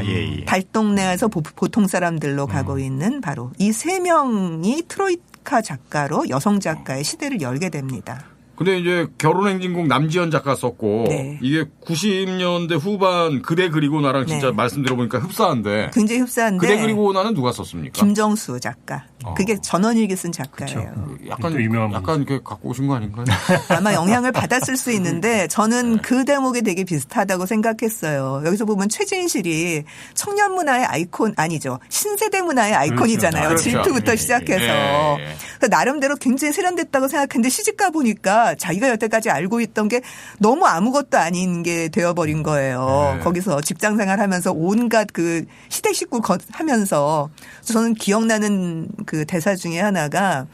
예. 달동네에서 보통 사람들로 가고 있는 바로 이 세 명이 트로이카 작가로 여성 작가의 시대를 열게 됩니다. 근데 이제 결혼행진곡 남지연 작가 썼고 네. 이게 90년대 후반 그대 그리고 나랑 진짜 네. 말씀 들어보니까 흡사한데 굉장히 흡사한데 그대 그리고 나는 누가 썼습니까? 김정수 작가. 그게 전원일기 쓴 작가예요. 또 유명한 약간 이렇게 갖고 오신 거 아닌가요? 아마 영향을 받았을 수 있는데 저는 그 대목이 되게 비슷하다고 생각했어요. 여기서 보면 최진실이 청년 문화의 아이콘 아니죠. 신세대 문화의 아이콘이잖아요. 그렇죠. 질투부터 예, 시작해서. 예. 그래서 나름대로 굉장히 세련됐다고 생각했는데 시집가 보니까 자기가 여태까지 알고 있던 게 너무 아무것도 아닌 게 되어버린 거예요. 네. 거기서 직장생활 하면서 온갖 그 시댁 식구 하면서 저는 기억나는 그 대사 중에 하나가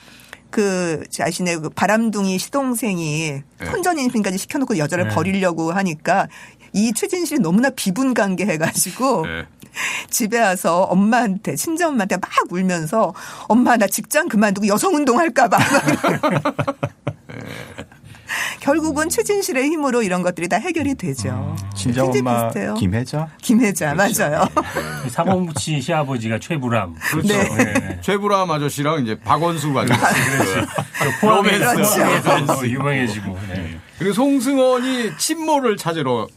그 자신의 그 바람둥이 시동생이 혼전 임신까지 시켜놓고 여자를 버리려고 하니까 이 최진실이 너무나 비분관계 해가지고 네. 집에 와서 엄마한테 친정엄마한테 막 울면서 엄마 나 직장 그만두고 여성운동 할까 봐. 결국은 최진실의 힘으로 이런 것들이 다 해결이 되죠. 친정엄마 비슷해요. 김혜자? 김혜자 맞아요. 사공무치 시아버지가 최불암. 그렇죠. 네. 최불암 아저씨랑 이제 박원수 아저씨. 포함해서 그렇죠. 유명해지고. 네. 그리고 송승헌이 친모를 찾으러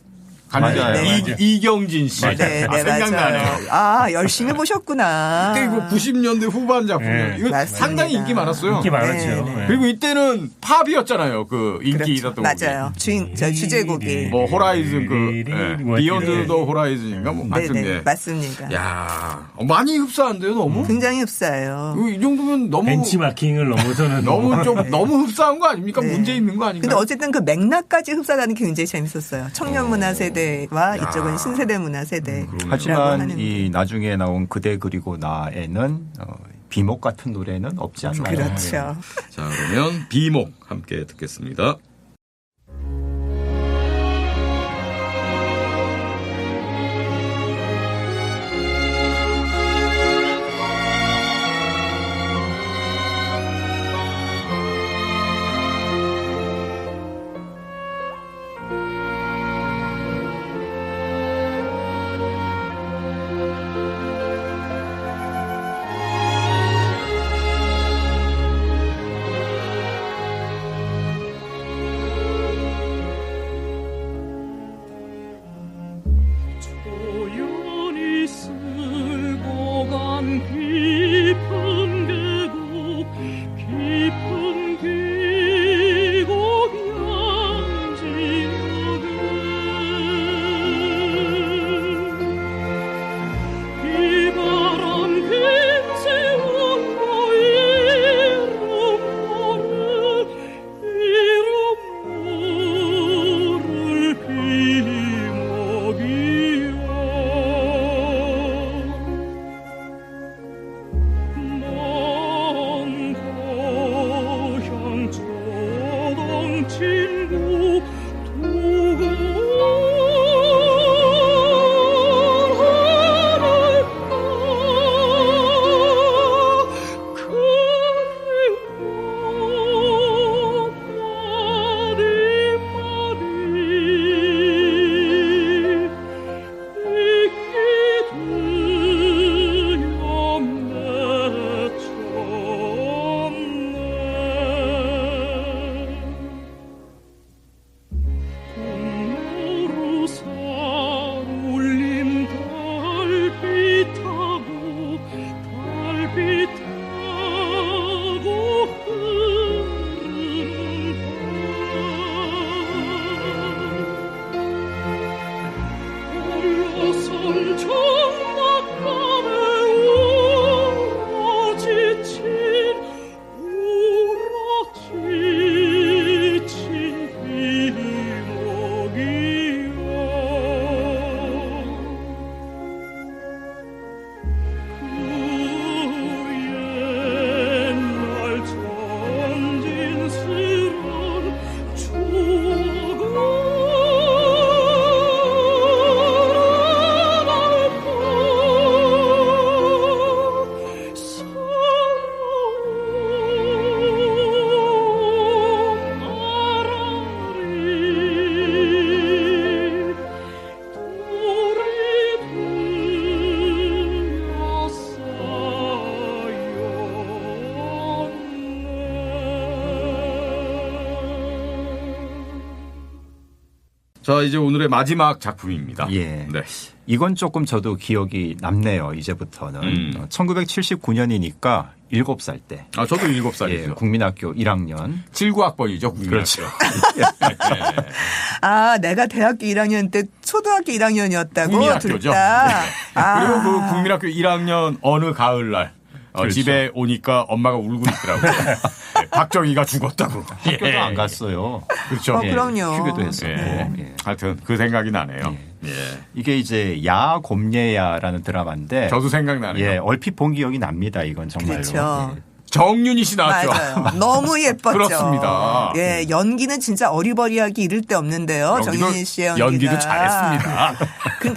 가는데 맞아요. 이경진 씨. 네, 네, 생각나네요. 맞아요. 아, 열심히 보셨구나. 그때 이거 90년대 후반 작품이에요. 네. 이거 맞습니다. 상당히 인기 많았어요. 인기 많았죠. 네, 네. 네. 그리고 이때는 팝이었잖아요. 그 인기 그렇죠. 있었던 곡이. 맞아요. 저 주제곡이. 뭐 호라이즌 그 뭐 비욘드 네. 더 호라이즌인가 뭐 네, 하여튼 네, 예. 맞습니다. 야, 많이 흡사한데요, 너무. 굉장히 흡사해요. 이 정도면 너무 벤치마킹을 넘어서는 너무 좀 너무 흡사한 거 아닙니까? 네. 문제 있는 거 아닌가요? 근데 어쨌든 그 맥락까지 흡사하는 게 굉장히 재밌었어요. 청년 문화 세대와 이쪽은 신세대 문화 세대. 하지만 이 나중에 나온 그대 그리고 나에는 비목 같은 노래는 없지 않나요? 그렇죠. 자, 그러면 비목 함께 듣겠습니다. 우연히 쓸고 간 깊은 계곡 깊은 계곡 양지역에 비바람 빈새운 이름 모를 비목이야 먼 고향 초동 친구 두고 자, 이제 오늘의 마지막 작품입니다. 예. 네. 이건 조금 저도 기억이 남네요. 이제부터는. 1979년이니까 7살 때. 아, 저도 7살이죠. 예, 국민학교 1학년. 79학번이죠. 그렇죠. 아, 내가 대학교 1학년 때 초등학교 1학년이었다고? 국민학교죠. 둘다. 그리고 그 국민학교 1학년 어느 가을날 그렇죠. 집에 오니까 엄마가 울고 있더라고요. 네, 박정희가 죽었다고. 학교도 안 갔어요. 그렇죠. 그럼요. 휴교도 했었고. 예. 예. 하여튼 그 생각이 나네요. 예. 이게 이제 야 곰예야라는 드라마인데 저도 생각나네요. 예, 얼핏 본 기억이 납니다. 이건 정말로. 그렇죠. 예. 정윤희 씨 나왔죠. 맞아요. 너무 예뻤죠. 그렇습니다. 예, 연기는 진짜 어리버리하기 이를 데 없는데요. 여기도 정윤희 씨의 연기가. 연기도 잘했습니다.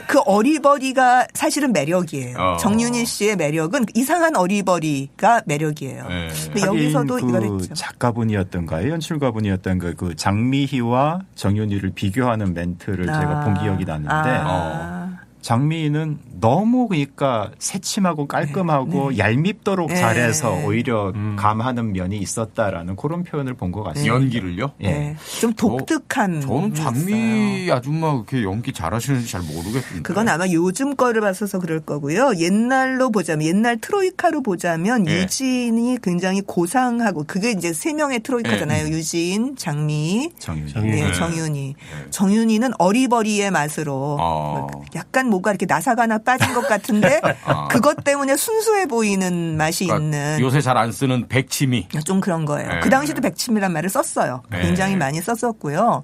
그 어리버리가 사실은 매력이에요. 어. 정윤희 씨의 매력은 이상한 어리버리가 매력이에요. 네. 근데 여기서도 하긴 이걸 그 했죠. 작가분이었던가요? 연출가분이었던가 그 장미희와 정윤희를 비교하는 멘트를 제가 본 기억이 나는데 장미희는 너무 그러니까 새침하고 깔끔하고 얄밉도록 잘해서 오히려 감하는 면이 있었다라는 그런 표현을 본 것 같습니다. 연기를요? 예. 네. 좀 독특한. 저는 면이 장미 있어요. 아줌마 그렇게 연기 잘하시는지 잘 모르겠는데. 그건 아마 요즘 거를 봤어서 그럴 거고요. 옛날로 보자면 옛날 트로이카로 보자면 예. 유진이 굉장히 고상하고 그게 이제 세 명의 트로이카잖아요. 유진, 장미, 정윤희. 네, 정윤희. 정윤희는 어리버리의 맛으로 약간 뭔가 이렇게 나사가 빠진 것 같은데 그것 때문에 순수해 보이는 맛이 있는 요새 잘 안 쓰는 백치미. 좀 그런 거예요. 네. 그 당시도 백침이란 말을 썼어요. 네. 굉장히 많이 썼었고요.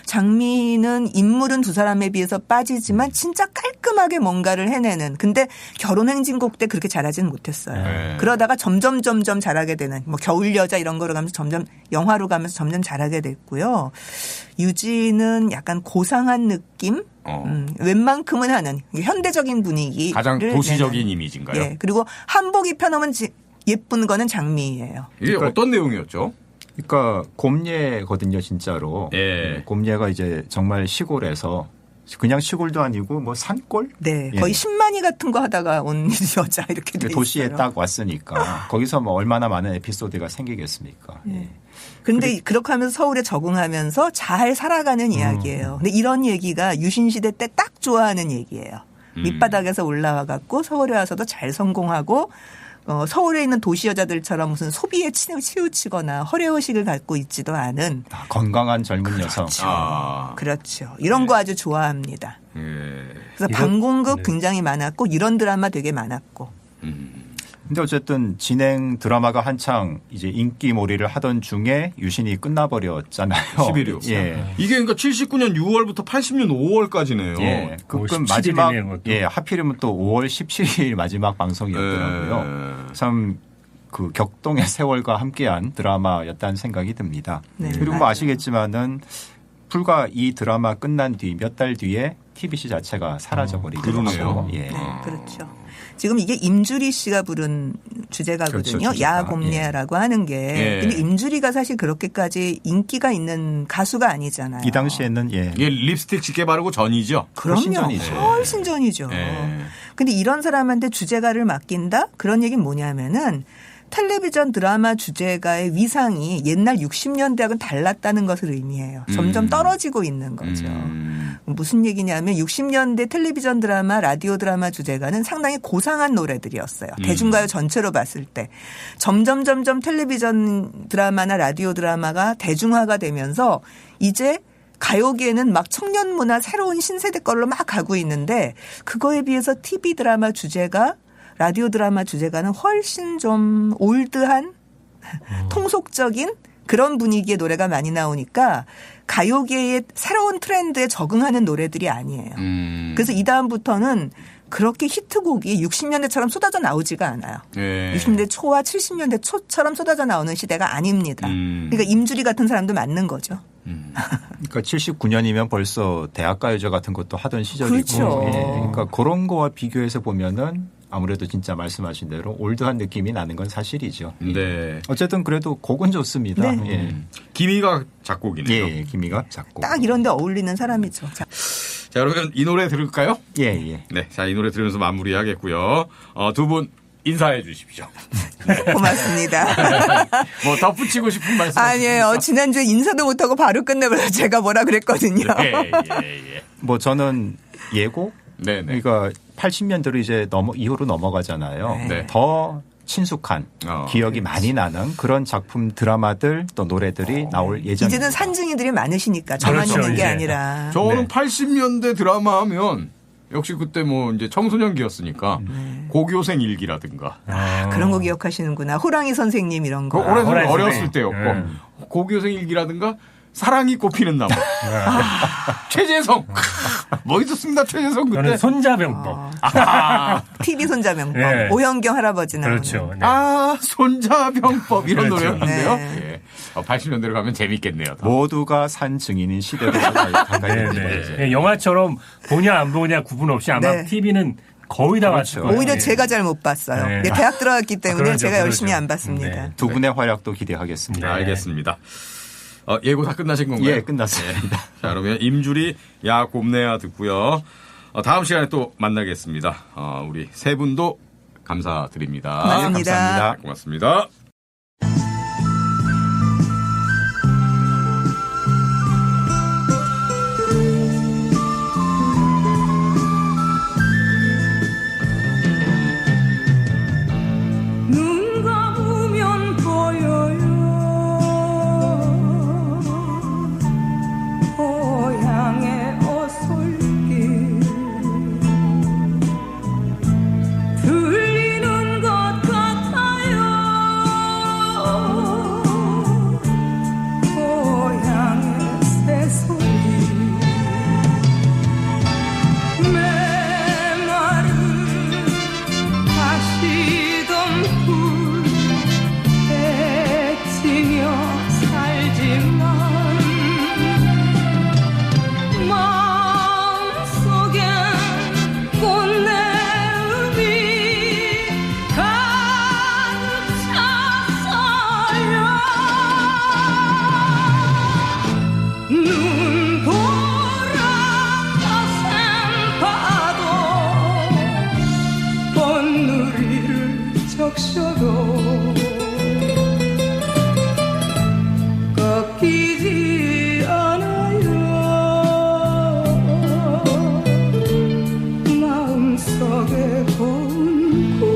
장미는 인물은 두 사람에 비해서 빠지지만 진짜 깔끔하게 뭔가를 해내는. 근데 결혼행진곡 때 그렇게 잘하지는 못했어요. 네. 그러다가 점점 잘하게 되는. 뭐 겨울여자 이런 거로 가면서 점점 영화로 가면서 점점 잘하게 됐고요. 유진은 약간 고상한 느낌? 웬만큼은 하는 현대적인 분위기. 가장 도시적인 이미지인가요? 예. 그리고 한복 입혀놓으면 예쁜 거는 장미예요. 이게 어떤 내용이었죠? 그러니까 곰예거든요, 진짜로. 예. 곰예가 이제 정말 시골에서 그냥 시골도 아니고 뭐 산골? 네, 예. 거의 10만이 같은 거 하다가 온 여자 이렇게 돼 도시에 있어요. 딱 왔으니까 거기서 뭐 얼마나 많은 에피소드가 생기겠습니까? 예. 근데 그렇게 하면서 서울에 적응하면서 잘 살아가는 이야기예요. 근데 이런 얘기가 유신 시대 때 딱 좋아하는 얘기예요. 밑바닥에서 올라와 갖고 서울에 와서도 잘 성공하고 서울에 있는 도시 여자들처럼 무슨 소비에 치우치거나 허례의식을 갖고 있지도 않은 건강한 젊은 여성. 그렇죠. 이런 거 아주 좋아합니다. 예. 그래서 방공극 굉장히 많았고 이런 드라마 되게 많았고. 근데 어쨌든 진행 드라마가 한창 이제 인기몰이를 하던 중에 유신이 끝나버렸잖아요. 11호. 예. 이게 그러니까 79년 6월부터 80년 5월까지네요. 예. 그건 17일 마지막 이네요, 그것도. 예, 하필이면 또 5월 17일 마지막 방송이었더라고요. 참 그 격동의 세월과 함께한 드라마였다는 생각이 듭니다. 네, 그리고 뭐 맞아요. 아시겠지만은 불과 이 드라마 끝난 뒤 몇 달 뒤에 TBC 자체가 사라져 버리더라고요. 그러네요. 예. 그렇죠. 지금 이게 임주리 씨가 부른 주제가거든요. 그렇죠, 주제가. 야곰예라고 하는 게. 예. 근데 임주리가 사실 그렇게까지 인기가 있는 가수가 아니잖아요. 이 당시에는 예. 이게 립스틱 짙게 바르고 전이죠. 훨씬 그럼요. 전이죠. 훨씬 전이죠. 예. 근데 이런 사람한테 주제가를 맡긴다? 그런 얘기는 뭐냐면은 텔레비전 드라마 주제가의 위상이 옛날 60년대하고는 달랐다는 것을 의미해요. 점점 떨어지고 있는 거죠. 무슨 얘기냐면 60년대 텔레비전 드라마, 라디오 드라마 주제가는 상당히 고상한 노래들이었어요. 대중가요 전체로 봤을 때. 점점 텔레비전 드라마나 라디오 드라마가 대중화가 되면서 이제 가요계는 막 청년 문화 새로운 신세대 걸로 막 가고 있는데 그거에 비해서 TV 드라마 주제가 라디오 드라마 주제가는 훨씬 좀 올드한 통속적인 그런 분위기의 노래가 많이 나오니까 가요계의 새로운 트렌드에 적응하는 노래들이 아니에요. 그래서 이 다음부터는 그렇게 히트곡이 60년대처럼 쏟아져 나오지가 않아요. 예. 60년대 초와 70년대 초처럼 쏟아져 나오는 시대가 아닙니다. 그러니까 임주리 같은 사람도 맞는 거죠. 그러니까 79년이면 벌써 대학가요제 같은 것도 하던 시절이고 그렇죠. 예. 그러니까 그런 거와 비교해서 보면은 아무래도 진짜 말씀하신 대로 올드한 느낌이 나는 건 사실이죠. 네. 어쨌든 그래도 곡은 좋습니다. 네. 예. 김희가 작곡이네요. 예, 김희가 작곡. 딱 이런 데 어울리는 사람이죠. 자, 자, 그러면 이 노래 들을까요? 예, 예. 네. 자, 이 노래 들으면서 마무리하겠고요. 두 분 인사해 주십시오. 고맙습니다. 뭐 덧붙이고 싶은 말씀 아니에요. 지난주에 인사도 못하고 바로 끝내버려서 제가 뭐라 그랬거든요. 예. 뭐 저는 예고 네네. 그러니까 80년대로 이제 이후로 넘어가잖아요. 네. 더 친숙한 기억이 많이 나는 그런 작품 드라마들 또 노래들이 나올 예정입니다. 이제는 산증이들이 많으시니까 저만 그렇죠, 있는 게 이제. 아니라. 저는 네. 80년대 드라마 하면 역시 그때 뭐 이제 청소년기였으니까 고교생 일기라든가 그런 거 기억하시는구나. 호랑이 선생님 이런 그 거. 오래전 호랑이 어렸을 선생님. 때였고 고교생 일기라든가 사랑이 꽃피는 나무 최재성 멋있었습니다. 최재성 그때 저는 손자병법. TV 손자명법. 네. 오현경 할아버지 나오는. 그렇죠. 네. 손자병법 이런 그렇죠. 노래였는데요. 네. 예. 80년대로 가면 재밌겠네요. 더. 모두가 산 증인인 시대로 가까이 네, 됩니다. 네. 이제. 네, 영화처럼 보냐 안 보냐 구분 없이 아마 네. TV는 거의 다 봤을 거예요. 오히려 네. 제가 잘 못 봤어요. 네. 네, 대학 들어갔기 때문에 그러죠, 제가 열심히 그러죠. 안 봤습니다. 네. 두 분의 활약도 기대하겠습니다. 네. 알겠습니다. 예고 다 끝나신 건가요? 예, 끝났습니다. 자, 그러면 임주리 야 곱내야 듣고요. 다음 시간에 또 만나겠습니다. 우리 세 분도 감사드립니다. 고맙습니다. 감사합니다. 고맙습니다. 눈 감으면 보여요 고향의 어솔길 들리는 것 같아요 고향의 새소리 메마른 가시던 불 애치며 살지만 마음속엔 꽃내음이 가득 찼어요 눈 돌아가센 파도 꽃누리를 적셔도 꺾이지 않아요 마음속에 고운 꿈